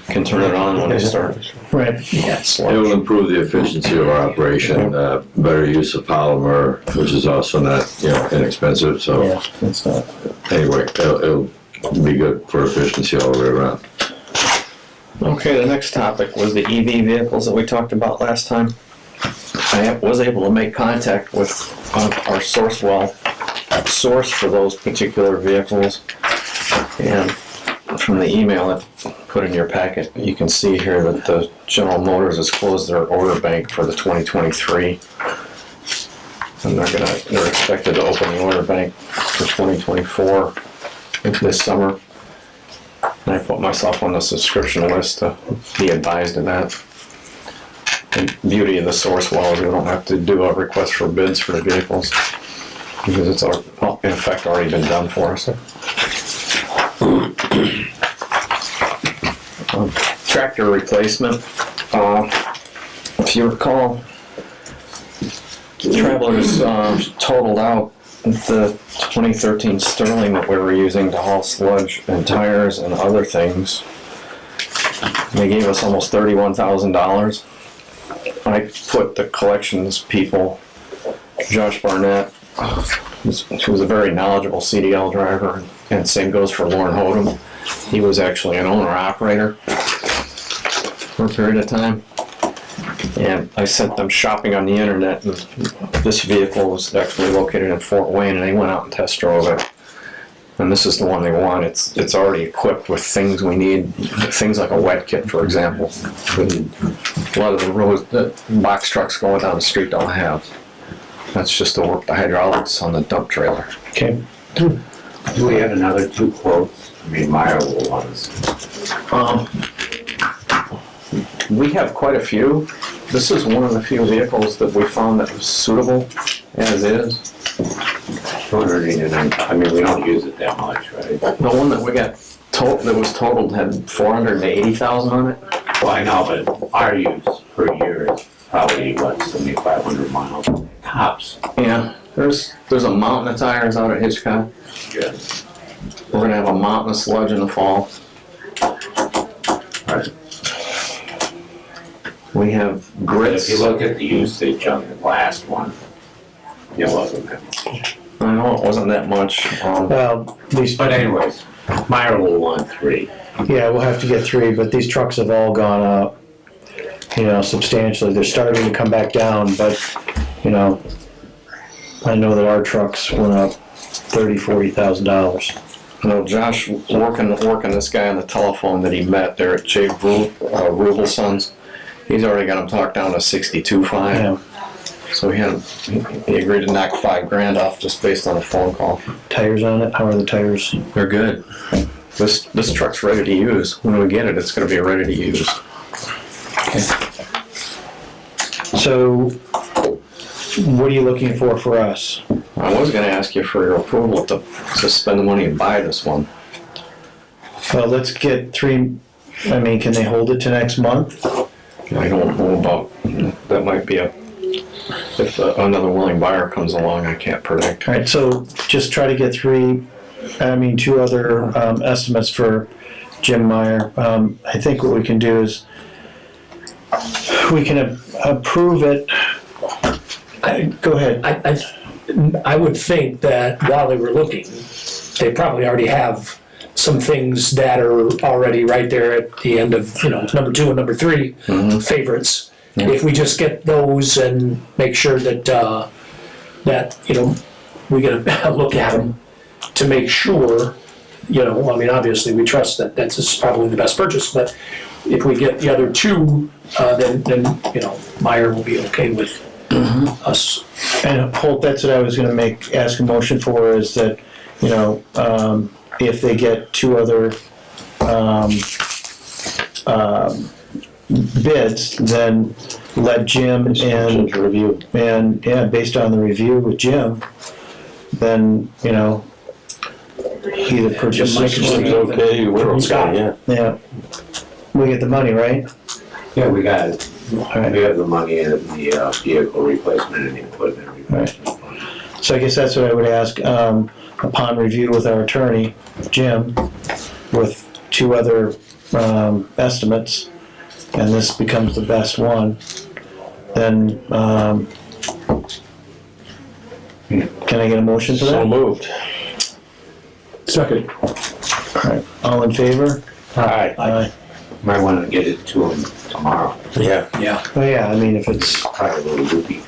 I: can turn it on when it starts.
B: Right.
C: Yes.
H: It will improve the efficiency of our operation, better use of polymer, which is also not, inexpensive, so
B: Yeah, that's not.
H: anyway, it'll be good for efficiency all the way around.
I: Okay, the next topic was the EV vehicles that we talked about last time. I was able to make contact with our source for those particular vehicles. And from the email I put in your packet, you can see here that the General Motors has closed their order bank for the 2023. And they're expected to open the order bank for 2024 this summer. And I put myself on the subscription list to be advised of that. The beauty of the source is we don't have to do a request for bids for the vehicles because it's in effect already been done for us. Tractor replacement. If you recall, Travelers totaled out the 2013 Sterling that we were using to haul sludge and tires and other things. They gave us almost $31,000. I put the collections people, Josh Barnett, who was a very knowledgeable CDL driver, and same goes for Lauren Hodem. He was actually an owner-operator for a period of time. And I sent them shopping on the internet, and this vehicle was actually located in Fort Wayne, and they went out and test drove it. And this is the one they want. It's already equipped with things we need, things like a wet kit, for example. A lot of the box trucks going down the street don't have. That's just to work the hydraulics on the dump trailer.
B: Okay.
L: Do we have another 2 quotes? I mean, my old ones.
I: We have quite a few. This is one of the few vehicles that we found that was suitable as is.
L: 289, I mean, we don't use it that much, right?
I: The one that we got that was totaled had 480,000 on it.
L: Well, I know, but our use per year is probably, what, 7,500 miles tops.
I: Yeah, there's a mountain of tires out at Hitchcock.
L: Yeah.
I: We're gonna have a mountain of sludge in the fall.
L: Right.
I: We have
L: But
I: grits.
L: if you look at the usage on the last one, it wasn't that much.
I: I know it wasn't that much.
B: Well, these,
L: But anyways, Meyer will want 3.
B: yeah, we'll have to get 3, but these trucks have all gone up, substantially. They're starting to come back down, but, I know that our trucks went up $30,000-$40,000.
I: Josh working this guy on the telephone that he met there at Jay Rubelson's. He's already got him talked down to 62.5.
B: Yeah.
I: So he agreed to knock $5,000 off just based on a phone call.
B: Tires on it? How are the tires?
I: They're good. This truck's ready to use. When we get it, it's going to be ready to use.
B: So, what are you looking for us?
I: I was going to ask you for your approval to spend the money and buy this one.
B: Well, let's get 3, can they hold it to next month?
I: I don't know about, that might be if another willing buyer comes along, I can't predict.
B: All right, so just try to get 2 other estimates for Jim Meyer. I think what we can do is we can approve it. Go ahead.
C: I would think that while they were looking, they probably already have some things that are already right there at the end of, number 2 and number 3 favorites. Yeah. If we just get those and make sure that, we get a look at them to make sure, obviously we trust that that's probably the best purchase, but if we get the other 2, then Meyer will be okay with us.
B: And Holt, that's what I was going to ask a motion for, is that, if they get 2 other bids, then let Jim and based on the review with Jim, then either purchase
G: Okay, we're okay,
B: yeah. We get the money, right?
L: Yeah, we got it.
B: All right.
L: We have the money in the vehicle replacement and the equipment replacement.
B: So I guess that's what I would ask, upon review with our attorney, Jim, with 2 other estimates, and this becomes the best one, then can I get a motion for that?
G: So moved.
K: Second.
B: All right, all in favor?
G: Aye.
B: Aye.
L: Might want to get it to them tomorrow.
G: Yeah.
C: Yeah.
B: Well, yeah, if it's,
L: Probably a little loopy.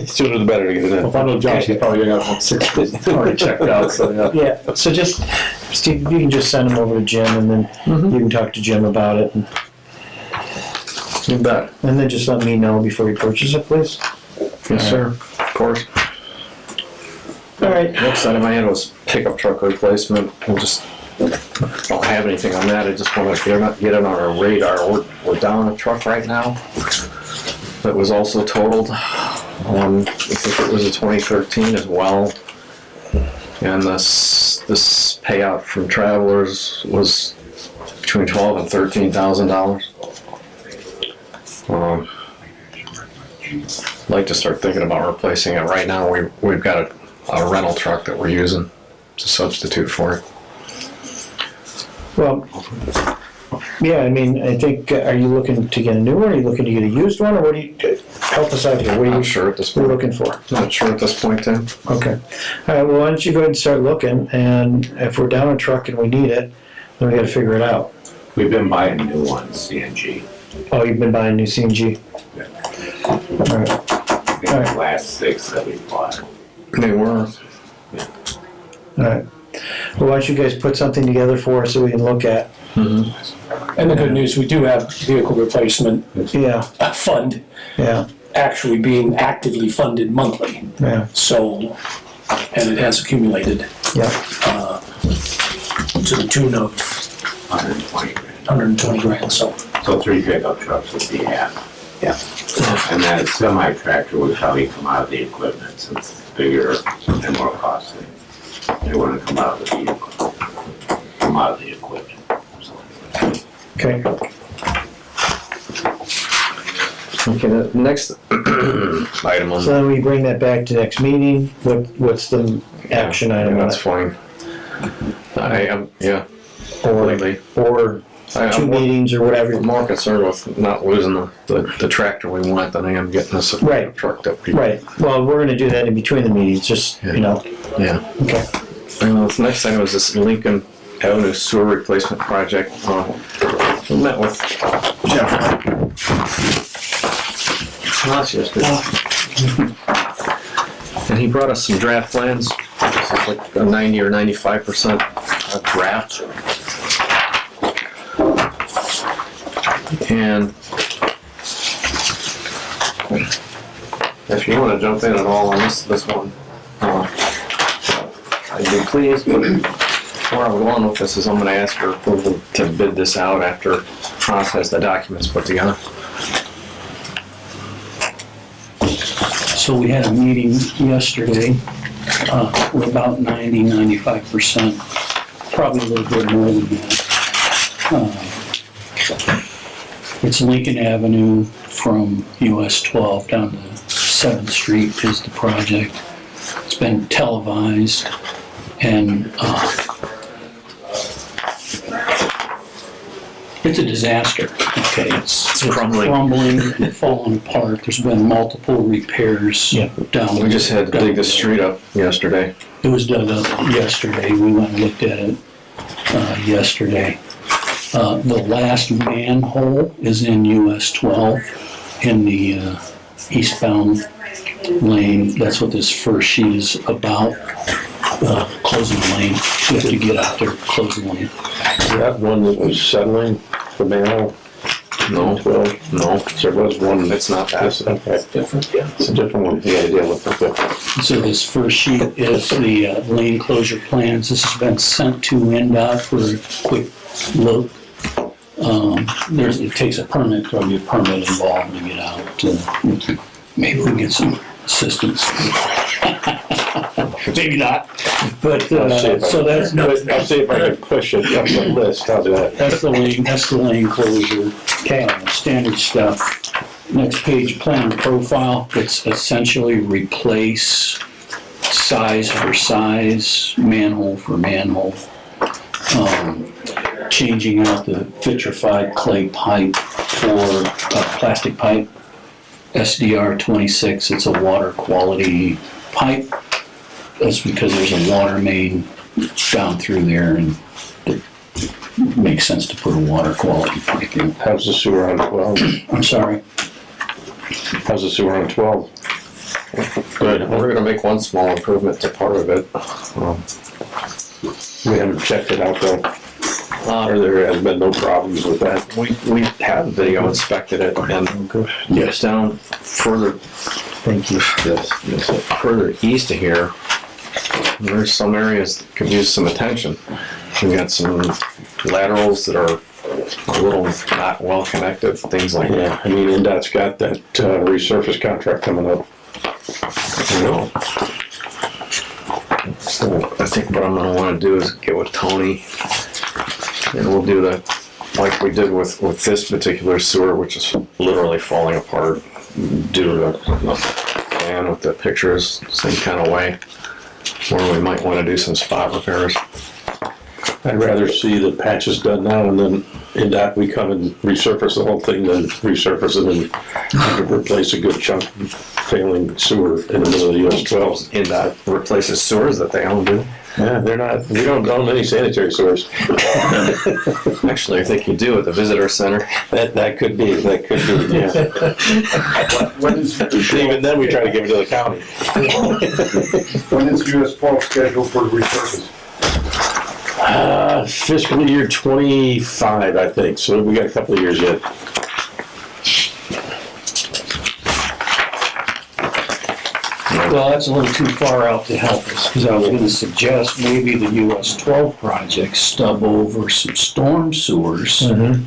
G: Sooner the better to get it in.
K: Well, if I know Josh, he's probably got about 6 already checked out, so yeah.
B: yeah, so just, Steve, if you can just send them over to Jim, and then you can talk to Jim about it, and
I: You bet.
B: then just let me know before you purchase it, please.
I: Yes, sir. Of course.
B: All right.
I: Next item I had was pickup truck replacement. I just don't have anything on that. I just want to get it on our radar. We're down a truck right now that was also totaled. I think it was a 2013 as well. And this payout from Travelers was between $12,000 and $13,000. I'd like to start thinking about replacing it. Right now, we've got a rental truck that we're using to substitute for it.
B: Well, yeah, I think, are you looking to get a new one, are you looking to get a used one, or what do you, help us out here, what are
I: Not
B: you,
I: sure at this
B: what are you
I: point.
B: looking for?
I: Not sure at this point, Tim.
B: Okay. All right, well, why don't you go ahead and start looking, and if we're down a truck and we need it, then we gotta figure it out.
L: We've been buying new ones, CNG.
B: Oh, you've been buying new CNG?
L: Yeah.
B: All right,
L: I think the last 6 that we bought.
I: They were.
B: all right. Well, why don't you guys put something together for us so we can look at?
C: And the good news, we do have vehicle replacement
B: Yeah,
C: fund
B: yeah,
C: actually being actively funded monthly.
B: yeah,
C: So, and it has accumulated
B: yeah.
C: to the tune of
L: 120 grand.
C: 120 grand, so.
L: So 3 pickup trucks would be half. Yeah. And then a semi-tractor would probably come out of the equipment since it's bigger and more costly. They wouldn't come out of the vehicle, come out of the equipment.
B: Okay.
I: Okay, the next item on
B: So then we bring that back to next meeting. What's the action item?
I: That's fine. I am, yeah,
B: Or,
I: completely.
B: or
I: I'm
B: 2
I: more-
B: meetings or whatever.
I: I'm more concerned with not losing the tractor we want than I am getting this
B: Right.
I: truck that we.
B: Right. Well, we're gonna do that in between the meetings, just, you know.
I: Yeah.
B: Okay.
I: And the next thing was this Lincoln Avenue sewer replacement project. We met with Jeff last yesterday. And he brought us some draft plans. This is like a 90 or 95% draft. And if you want to jump in at all on this one, I'd be pleased, but where I'm going with this is I'm going to ask for approval to bid this out after process the documents put together.
N: So we had a meeting yesterday, we're about 95%, probably a little bit more than that. It's Lincoln Avenue from US 12 down to 7th Street is the project. It's been televised and it's a disaster. Okay, it's crumbling and falling apart. There's been multiple repairs down.
I: We just had to dig the street up yesterday.
N: It was dug up yesterday. We went and looked at it yesterday. The last manhole is in US 12 in the eastbound lane. That's what this first sheet is about. Closing the lane. You have to get out there, close the lane.
G: That one that was settling the manhole?
I: No.
G: 12?
I: No.
G: There was one.
I: It's not that.
G: Okay.
N: Different, yeah.
G: It's a different one. Yeah, yeah, look at that.
N: So this first sheet is the lane closure plans. This has been sent to NDOT for a quick look. It takes a permit, probably a permit involved to get out. Maybe we can get some assistance. Maybe not. But, so that's,
G: I'll see if I can push it up the list. How's that?
N: that's the lane closure, standard stuff. Next page, plan and profile. It's essentially replace size for size, manhole for manhole. Changing out the vitrified clay pipe for plastic pipe. SDR 26, it's a water quality pipe. That's because there's a water main down through there and it makes sense to put a water quality pipe in.
G: How's the sewer on 12?
N: I'm sorry.
G: How's the sewer on 12?
I: Good. We're going to make one small improvement to part of it.
G: We haven't checked it out though. Or there has been no problems with that.
I: We have video inspected it and yes, down further. Thank you.
G: Yes.
I: Further east of here, there's some areas that could use some attention. We got some laterals that are a little not well connected, things like that.
G: Yeah, I mean, NDOT's got that resurface contract coming up.
I: You know. So I think what I'm gonna wanna do is get with Tony and we'll do like we did with this particular sewer, which is literally falling apart due to the plan with the pictures, same kind of way, where we might wanna do some spot repairs.
G: I'd rather see the patches done now and then NDOT, we come and resurface the whole thing than resurface it and have to replace a good chunk of failing sewer in the middle of the US 12.
I: NDOT replaces sewers that they own, do.
G: Yeah, they're not, we don't own any sanitary sewers.
I: Actually, I think you do at the visitor center.
G: That could be, yeah. Even then, we try to give it to the county.
M: When is US 12 scheduled for resurface?
G: Fiscal year 25, I think, so we got a couple of years yet.
N: Well, that's a little too far out to help us, because I was gonna suggest maybe the US 12 project stub over some storm sewers,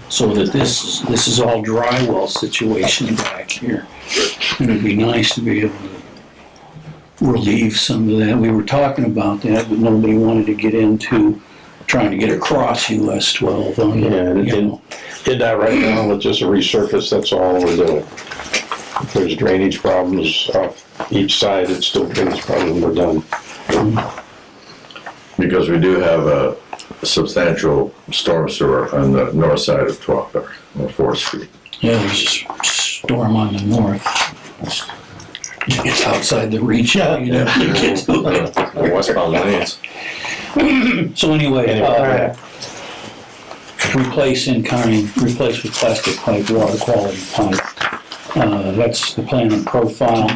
N: so that this is all dry well situation back here. And it'd be nice to be able to relieve some of that. We were talking about that, but nobody wanted to get into trying to get across US 12 on
G: Yeah,
N: the,
G: and
N: you know.
G: did that right now with just a resurface, that's all we're doing. If there's drainage problems off each side, it's still drainage problem, we're done.
H: Because we do have a substantial storm sewer on the north side of 12th or 4th Street.
N: Yeah, there's a storm on the north. It's outside the reach, you know.
I: Westbound lanes.
N: So anyway, replace with plastic pipe, water quality pipe. That's the plan and profile.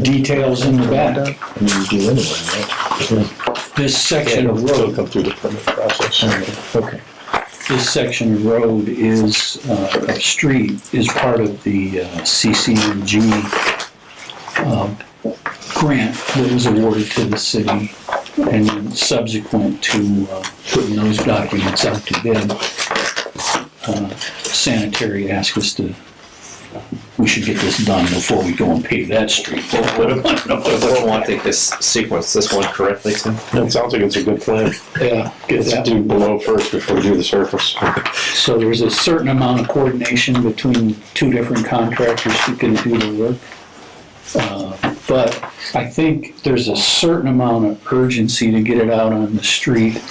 N: Details in the back. This section of road.
G: Come through the permit process.
N: Okay. This section of road is, of street, is part of the CCNG grant that was awarded to the city. And then subsequent to putting those documents out to bid, Sanitary asked us we should get this done before we go and pave that street.
I: What do I want to take this sequence, this one correctly, Tim?
G: It sounds like it's a good plan.
N: Yeah, get
G: Let's
N: that.
G: do below first before we do the surface.
N: So there's a certain amount of coordination between two different contractors who can do the work. But I think there's a certain amount of urgency to get it out on the street.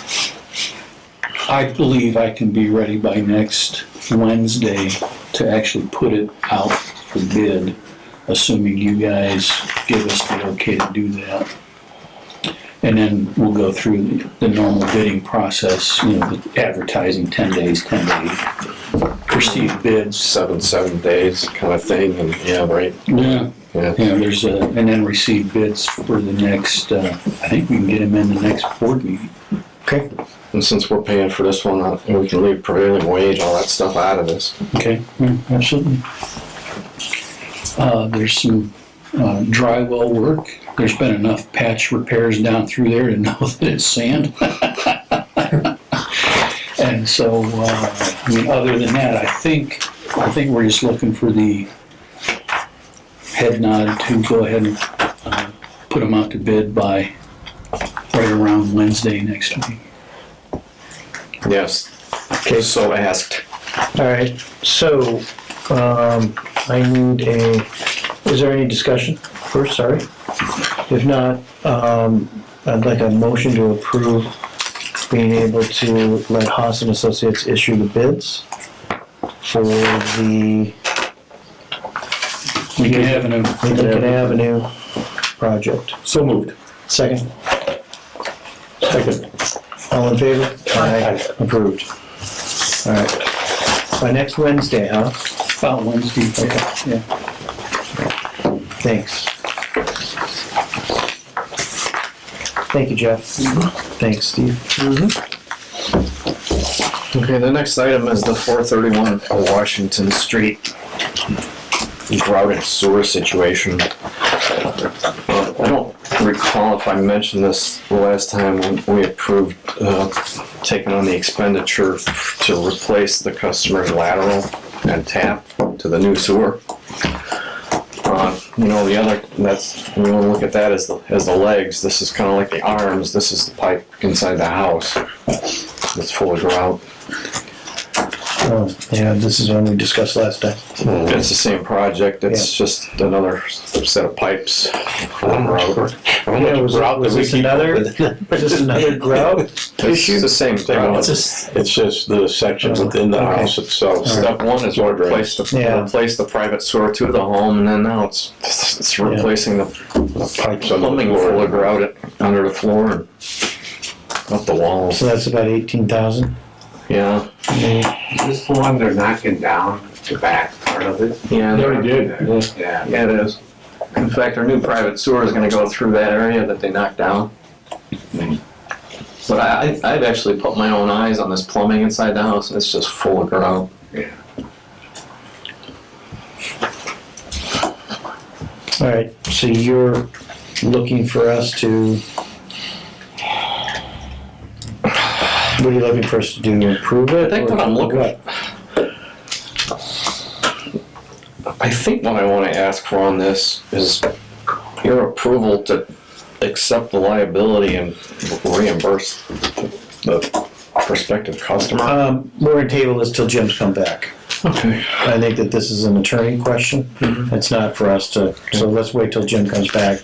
N: I believe I can be ready by next Wednesday to actually put it out for bid, assuming you guys give us the okay to do that. And then we'll go through the normal bidding process, you know, the advertising 10 days, receive bids.
I: 7 days kind of thing, and yeah, right.
N: Yeah.
I: Yeah.
N: Yeah, and then receive bids for the next, I think we can get them in the next board meeting.
B: Okay.
I: And since we're paying for this one, we can leave prevailing wage, all that stuff out of this.
N: Okay, yeah, absolutely. There's some dry well work. There's been enough patch repairs down through there to know that it's sand. And so, I mean, other than that, I think we're just looking for the head nod to go ahead and put them out to bid by right around Wednesday next week.
I: Yes. Okay, so asked.
B: All right, so, I need is there any discussion first, sorry? If not, I'd like a motion to approve being able to let Haas and Associates issue the bids for the
N: Lincoln Avenue.
B: Lincoln Avenue project.
K: So moved.
B: Second,
K: Second.
B: all in favor? Aye. Approved. All right, by next Wednesday, huh?
N: About Wednesday.
B: Okay.
N: Yeah.
B: Thanks. Thank you, Jeff. Thanks, Steve.
I: Okay, the next item is the 431 Washington Street grouted sewer situation. I don't recall if I mentioned this the last time when we approved taking on the expenditure to replace the customer's lateral and tap to the new sewer. You know, the other, that's, we want to look at that as the legs. This is kind of like the arms. This is the pipe inside the house. It's full of grout.
B: Oh, yeah, this is one we discussed last time.
I: It's the same project. It's just another set of pipes full of grout.
B: Yeah, was this another grout issue?
I: It's the same thing.
G: It's just the section within the house itself.
I: Step one is replace the private sewer to the home, and then now it's replacing the
G: Pipes on the
I: plumbing
G: floor.
I: full of grout under the floor and up the walls.
B: So that's about 18,000.
I: Yeah.
L: Is this the one they're knocking down, the back part of it?
I: Yeah.
K: They already did.
L: Yeah.
I: Yeah, it is. In fact, our new private sewer is gonna go through that area that they knocked down. But I've actually put my own eyes on this plumbing inside the house, and it's just full of grout.
L: Yeah.
B: All right, so you're looking for us to, what are you looking for us to do, approve it?
I: I think what I'm looking at, I think what I want to ask for on this is your approval to accept the liability and reimburse the prospective customer.
B: We're gonna table this till Jim's come back.
I: Okay.
B: I think that this is an attorney question. It's not for us to, so let's wait till Jim comes back.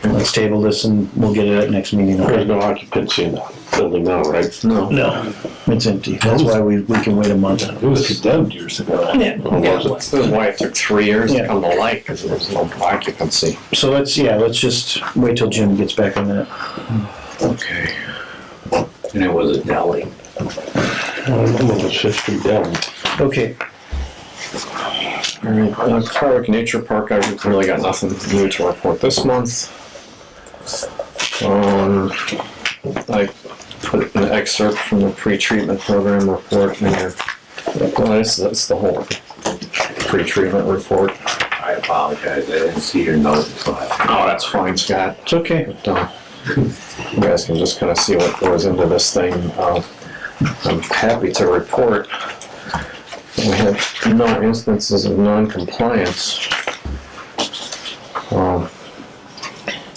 B: Let's table this and we'll get it at next meeting.
G: There's no occupancy in the building now, right?
I: No.
B: No, it's empty. That's why we can wait a month.
K: It was condemned years ago.
B: Yeah.
I: This is why it took 3 years to come to light, because there was no occupancy.
B: So let's just wait till Jim gets back on that.
I: Okay.
L: And it was a deli.
G: I'm on the Fifth Street down.
B: Okay,
I: All right, Clark Nature Park, I really got nothing new to report this month. I put an excerpt from the pre-treatment program report in there. Well, that's the whole pre-treatment report.
L: I apologize, I didn't see your notes. So
I: Oh, that's fine, Scott.
B: it's okay.
I: But, you guys can just kind of see what goes into this thing. I'm happy to report we had no instances of non-compliance.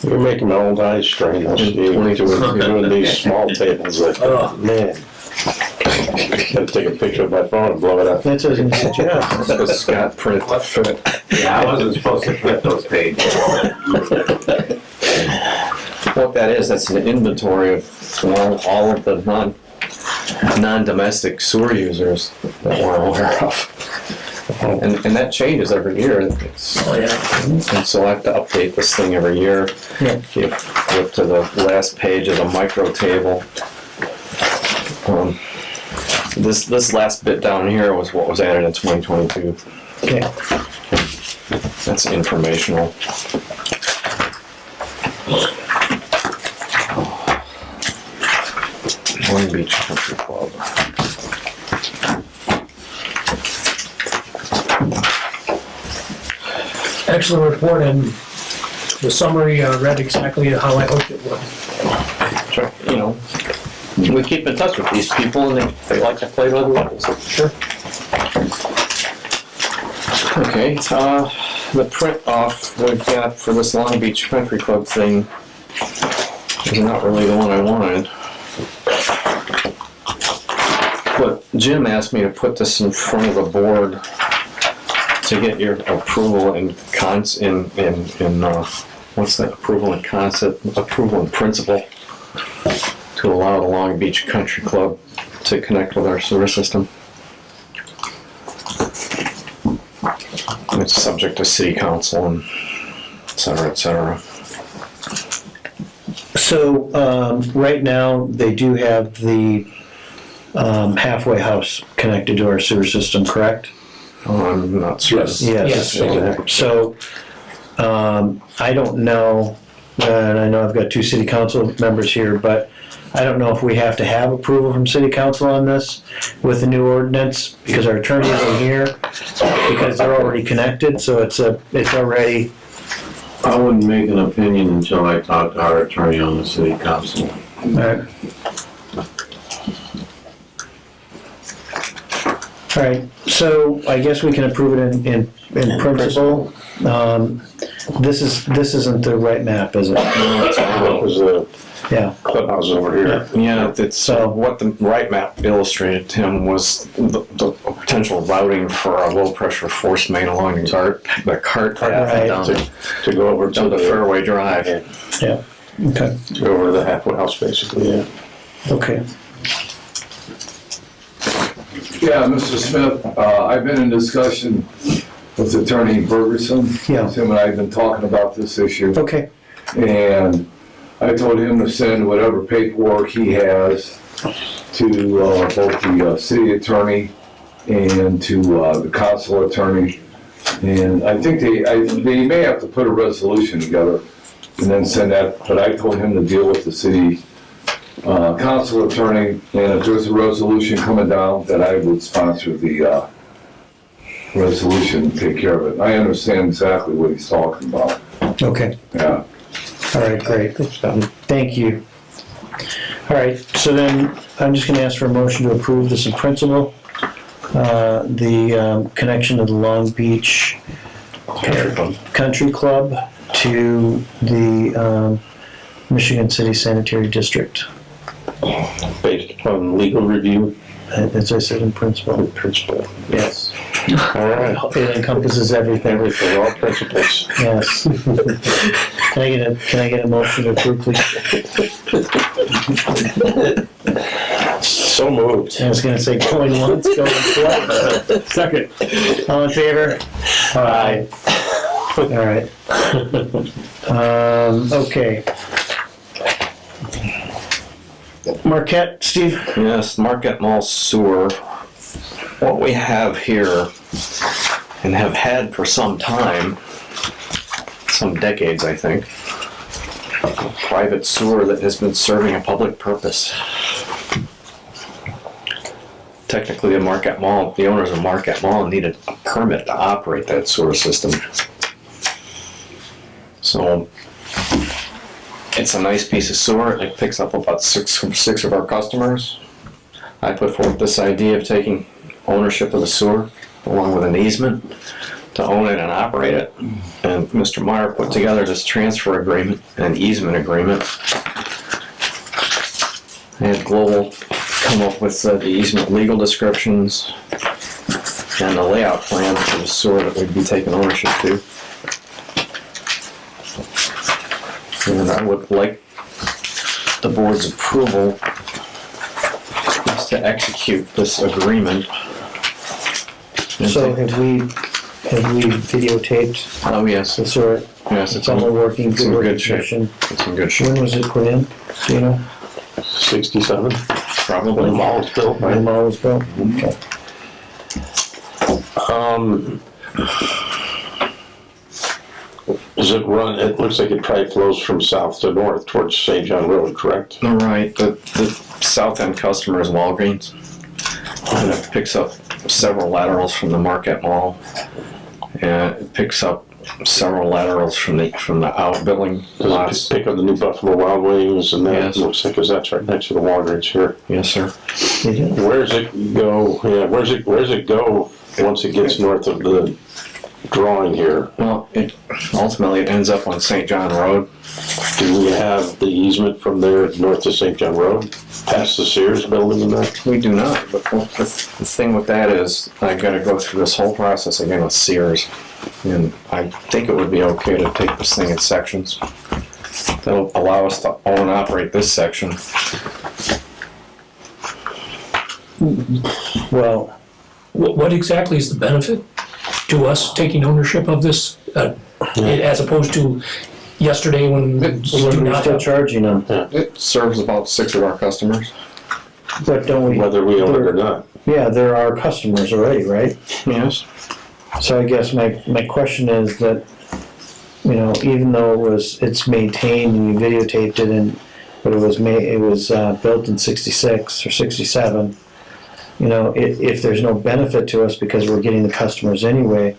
G: You're making my old eyes strain. You're doing these small tables. Man. Gotta take a picture of my phone and blow it up.
B: That doesn't suggest.
I: Scott printed the fit.
L: Yeah, I wasn't supposed to flip those pages.
I: What that is, that's an inventory of all of the non-domestic sewer users that we're aware of. And that changes every year. And so I have to update this thing every year. If you flip to the last page of the micro table. This last bit down here was what was added in 2022.
B: Okay.
I: That's informational. Long Beach Country Club.
C: Excellent report, and the summary read exactly how I hoped it would.
I: Sure. You know, we keep in touch with these people, and they like to play by the rules. Sure. Okay, the print off we've got for this Long Beach Country Club thing is not really the one I wanted. But Jim asked me to put this in front of the board to get your approval in what's that, approval in concept, approval in principle, to allow the Long Beach Country Club to connect with our sewer system. It's subject to city council and et cetera, et cetera.
B: So, right now, they do have the halfway house connected to our sewer system, correct?
I: I'm not certain.
B: Yes. So, I don't know, and I know I've got two city council members here, but I don't know if we have to have approval from city council on this with the new ordinance, because our attorney isn't here, because they're already connected, so it's already.
D: I wouldn't make an opinion until I talk to our attorney on the city council.
B: All right. All right, so I guess we can approve it in principle. This isn't the right map, is it?
G: That was a
B: Yeah.
G: clubhouse over here.
I: Yeah, it's what the right map illustrated, Tim, was the potential routing for a low pressure force main along the cart path
B: Right.
I: down
G: To go over
I: to the Fairway Drive.
B: Yeah. Okay.
G: To go over to the halfway house, basically, yeah.
B: Okay.
F: Yeah, Mr. Smith, I've been in discussion with Attorney Bergerson.
B: Yeah.
F: Him and I have been talking about this issue.
B: Okay.
F: And I told him to send whatever paperwork he has to both the city attorney and to the council attorney. And I think they may have to put a resolution together and then send that, but I told him to deal with the city council attorney, and if there's a resolution coming down, that I would sponsor the resolution and take care of it. I understand exactly what he's talking about.
B: Okay,
M: Yeah.
B: all right, great. Thank you. All right, so then I'm just gonna ask for a motion to approve this in principle. The connection of the Long Beach Country Club to the Michigan City Sanitary District,
G: Based upon legal review.
B: as I said, in principle.
G: Principle.
B: Yes.
G: All right.
B: It encompasses everything.
G: Everything, all principles.
B: Yes. Can I get a motion to approve, please?
G: So moved.
B: I was gonna say going once, going twice.
K: Second.
B: All in favor? Aye. All right. Okay. Marquette, Steve?
I: Yes, Market Mall sewer. What we have here, and have had for some time, some decades I think, a private sewer that has been serving a public purpose. Technically, the Market Mall, the owners of Market Mall needed a permit to operate that sewer system. So, it's a nice piece of sewer. It picks up about six of our customers. I put forth this idea of taking ownership of the sewer along with an easement to own it and operate it. And Mr. Meyer put together this transfer agreement and easement agreement. I had Global come up with the easement legal descriptions and the layout plan for the sewer that we'd be taking ownership to. And I would like the board's approval to execute this agreement.
B: So have we videotaped
I: Oh, yes,
B: the sewer?
I: yes,
B: It's all working,
I: it's in
B: good working
I: good shape.
B: condition.
I: It's in good shape.
B: When was it put in? Do you know?
G: 67. When the
I: Probably.
G: mall was built,
B: When the
G: right?
B: mall was built? Okay.
G: Does it run, it looks like it probably flows from south to north towards St. John Road, correct?
I: All right, the south end customer is Walgreens. And it picks up several laterals from the Market Mall. And it picks up several laterals from the outbilling
G: Does
I: lots.
G: it pick up the new Buffalo Wild Wings and that?
I: Yes.
G: Looks like, 'cause that's right next to the Walgreens here.
I: Yes, sir.
G: Where's it go, yeah, where's it go once it gets north of the drawing here?
I: Well, it ultimately it ends up on St. John Road.
G: Do we have the easement from there north to St. John Road, past the Sears building and that?
I: We do not, but the thing with that is I've got to go through this whole process again with Sears. And I think it would be okay to take this thing in sections. That'll allow us to own and operate this section.
B: Well,
C: What exactly is the benefit to us taking ownership of this, as opposed to yesterday when we do
B: we're
C: not
B: still
C: have?
B: charging them,
I: It serves about 6 of our customers.
B: but don't we?
G: Whether we own it or not.
B: Yeah, they're our customers already, right?
I: Yes.
B: So I guess my question is that, you know, even though it's maintained and you videotaped it and, but it was built in 66 or 67, you know, if there's no benefit to us because we're getting the customers anyway,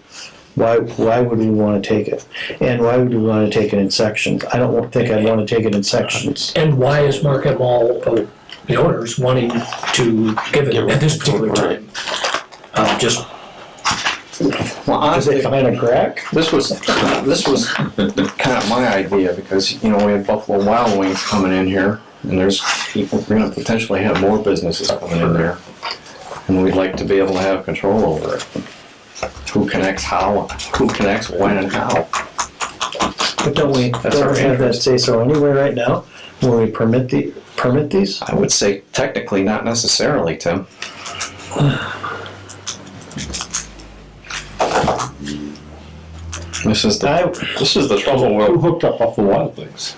B: why would we want to take it? And why would we want to take it in sections? I don't think I'd want to take it in sections.
C: And why is Market Mall, the owners, wanting to give it at this particular time? Just
I: Well,
B: Is
I: honestly,
B: it kind of crack?
I: this was kind of my idea because, you know, we had Buffalo Wild Wings coming in here and we're going to potentially have more businesses coming in there. And we'd like to be able to have control over it. Who connects how, who connects when and how.
B: But don't we
I: That's our
B: have that
I: interest.
B: say so anyway right now when we permit these?
I: I would say technically not necessarily, Tim. This is the trouble
K: Who
I: with,
K: hooked up Buffalo Wild Wings?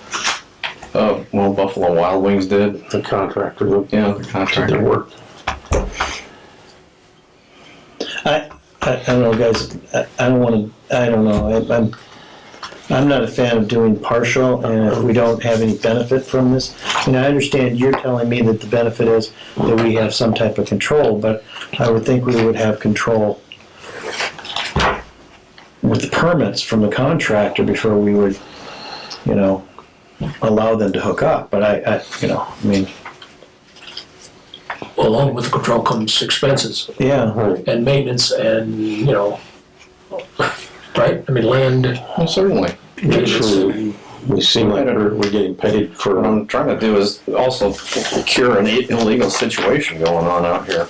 I: well, Buffalo Wild Wings did.
G: The contractor,
I: Yeah, the
G: did their
I: contractor.
G: work.
B: I don't know, guys. I don't want to. I don't know. I'm not a fan of doing partial, and if we don't have any benefit from this, and I understand you're telling me that the benefit is that we have some type of control, but I would think we would have control with the permits from the contractor before we would, you know, allow them to hook up. But I mean,
C: Along with the control comes expenses
B: yeah,
C: and maintenance and, you know, right? I mean, land.
I: Well, certainly.
C: maintenance.
G: We seem like we're getting paid
I: What
G: for,
I: I'm trying to do is also cure an illegal situation going on out here.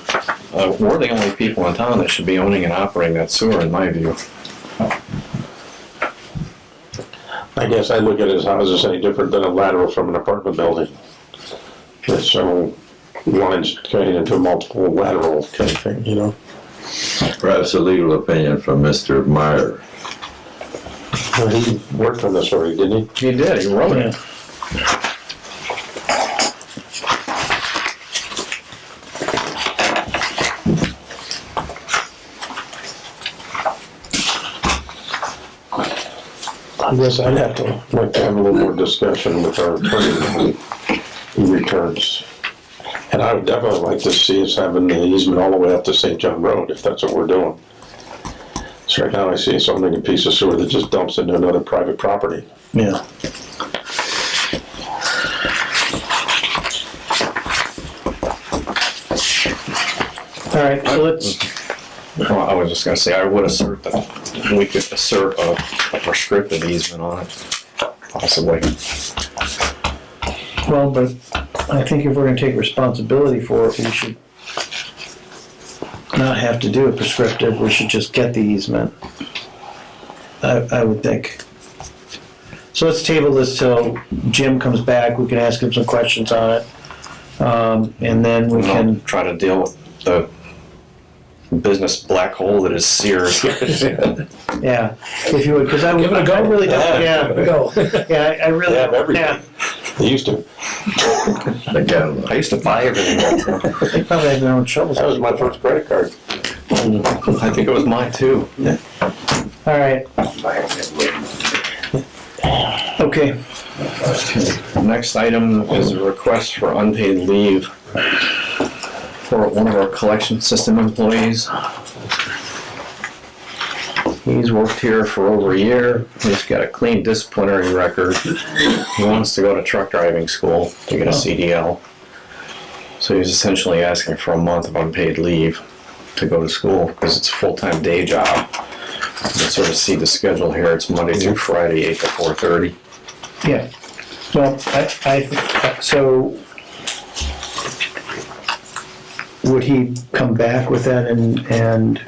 I: We're the only people in town that should be owning and operating that sewer, in my view.
G: I guess I look at it as how is this any different than a lateral from an apartment building? There's several lines going into multiple lateral kind of thing, you know?
H: Perhaps a legal opinion from Mr. Meyer.
G: Well, he worked on this already, didn't he?
I: He did, he wrote it.
G: I guess I'd like to have a little more discussion with our attorney when he returns. And I would definitely like to see us having the easement all the way up to St. John Road, if that's what we're doing. So right now I see so many pieces of sewer that just dumps into another private property.
B: yeah. All right, so let's.
I: Well, I was just gonna say, I would assert that we could assert a prescriptive easement on it, possibly.
B: Well, but I think if we're gonna take responsibility for it, we should not have to do a prescriptive, we should just get the easement. I would think. So let's table this till Jim comes back, we can ask him some questions on it. And then we
I: And I'll
B: can,
I: try to deal with the business black hole that is Sears.
B: yeah, if you would, cause I would,
C: Give it a go.
B: I really don't, yeah,
C: Go.
B: yeah, I really,
G: They have everything.
B: yeah.
G: They used to.
H: Again,
I: I used to buy everything.
B: They probably have their own shovels.
G: That was my first credit card.
I: I think it was mine too.
B: All right. Okay,
I: Next item is a request for unpaid leave for one of our collection system employees. He's worked here for over a year. He's got a clean disciplinary record. He wants to go to truck driving school to get a CDL. So he's essentially asking for a month of unpaid leave to go to school because it's a full-time day job. You can sort of see the schedule here. It's Monday through Friday, 8 to 4:30.
B: yeah. Well, so would he come back with that and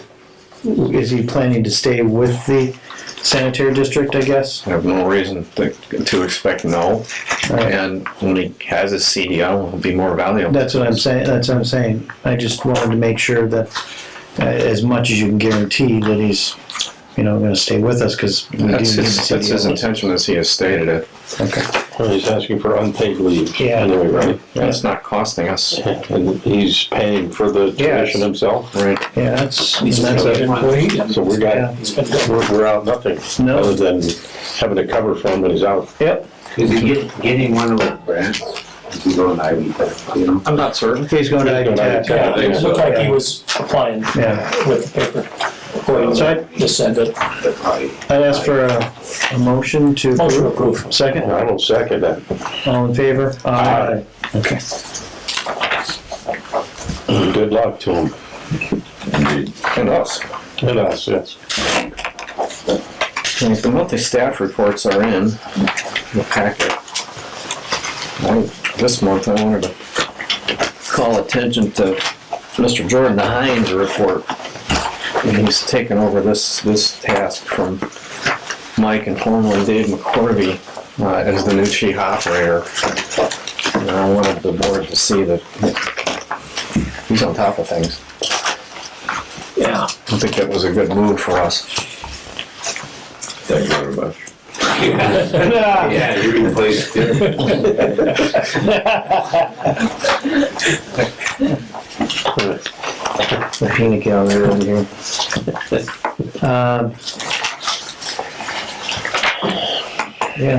B: is he planning to stay with the sanitary district, I guess?
I: I have no reason to expect no.
B: Right.
I: And when he has his CDL, he'll be more valuable.
B: That's what I'm saying, I just wanted to make sure that as much as you can guarantee that he's, gonna stay with us, because we do need the
I: That's his
B: CDL.
I: intention as he has stated it.
B: Okay.
G: Well, he's asking for unpaid leave.
B: Yeah.
G: Anyway, right?
I: And it's not costing us.
G: And he's paying for the tuition himself.
I: Right.
B: Yeah, that's
C: He's been a
B: it.
C: good employee.
G: So we
B: Yeah.
G: got,
C: He's been good.
G: we're out nothing.
B: No.
G: Other than having to cover for him when he's out.
B: Yep,
L: Is he getting one of the grants? Is he going to Ivy Tech, you know?
I: I'm not certain.
B: he's going to ID Tech.
G: Yeah, I think
C: It
G: so.
C: looked like he was applying
B: Yeah.
C: with the paper. According
B: So
C: to this said that.
B: I'd ask for a motion to
C: Motion to
B: approve.
C: approve.
B: Second,
G: I will second that.
B: all in favor?
G: Aye.
B: Okay.
G: Good luck to him.
I: And us.
G: And us, yes.
I: And the monthly staff reports are in the packet. This month I wanted to call attention to Mr. Jordan Hines' report. And he's taken over this task from Mike and formerly Dave McCorvey as the new chief operator. And I wanted the board to see that he's on top of things.
C: Yeah.
I: I think that was a good move for us.
H: thank you very much.
L: Yeah, you replaced him.
B: The Hina calendar over here. Yeah,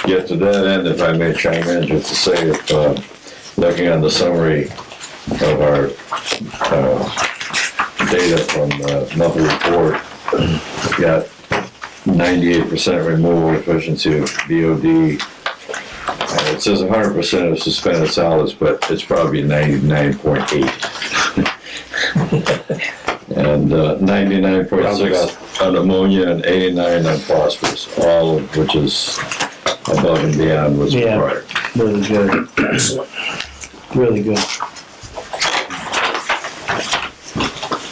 H: Yet to that end, if I may chime in, just to say, if, looking on the summary of our data from the monthly report, got 98% removal efficiency of BOD. It says 100% of suspended solids, but it's probably 99.8. And 99.6 on ammonia and 89 on phosphorus, all of which is above and beyond what's
B: Yeah.
H: required.
B: Really good.
C: Excellent.
B: Really good.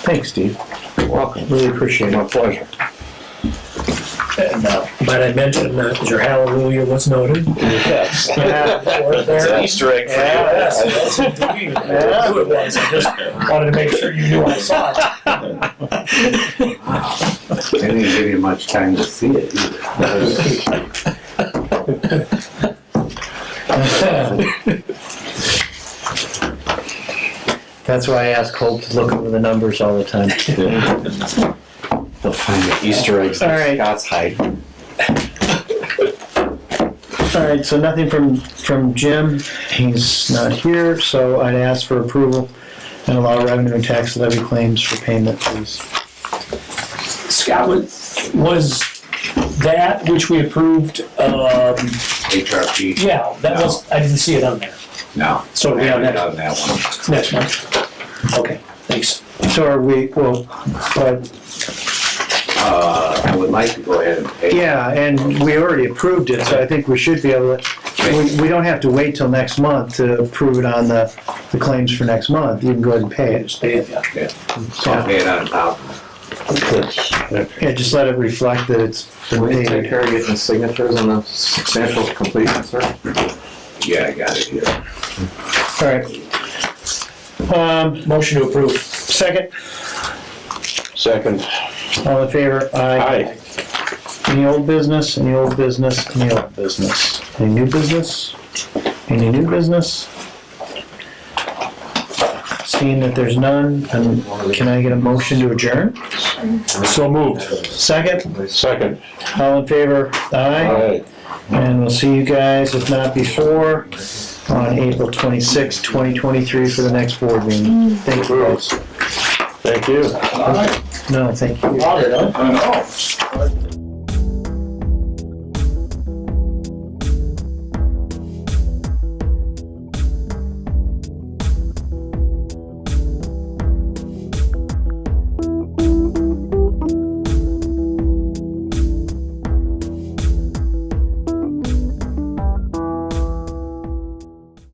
B: Thanks, Steve.
I: You're welcome.
B: Really appreciate
I: My
B: it.
I: pleasure.
C: And, might I mention that your hallelujah was noted?
B: Yes.
C: It's
I: an Easter egg for you.
C: Yes, yes, indeed. I knew it was. I just wanted to make sure you knew I saw it.
L: They didn't give you much time to see it
B: That's why I ask Hope to look over the numbers all the time.
I: They'll find the Easter eggs
B: All
I: that
B: right.
I: Scott's hiding.
B: All right, so nothing from Jim. He's not here, so I'd ask for approval and allow revenue and tax levy claims for payment, please.
C: Scott, was that which we approved,
L: HRP.
C: yeah, that was, I didn't see it on there.
L: No.
C: So it'll be on
L: I haven't done
C: next,
L: that one.
C: next month. Okay, thanks.
B: So are we, well, but,
L: I would like to go ahead and pay.
B: yeah, and we already approved it, so I think we should be able to, we don't have to wait till next month to approve it on the claims for next month. You can go ahead and pay it.
C: Just pay it, yeah.
L: Yeah. So I'll pay it on top.
B: Yeah, just let it reflect that it's been
I: Will you take
B: paid.
I: care of getting the signatures on the substantial completion, sir?
L: Yeah, I got it here.
B: All right.
C: Motion to approve.
B: Second,
G: Second.
B: all in favor?
G: Aye.
B: Any old business, any old business, any old business? Any new business? Any new business? Seeing that there's none, and can I get a motion to adjourn?
K: So moved.
B: Second,
G: Second.
B: all in favor? Aye.
G: Aye.
B: And we'll see you guys, if not before, on April 26, 2023 for the next board meeting. Thank you, guys.
G: Thank you.
B: No, thank you.
C: I know.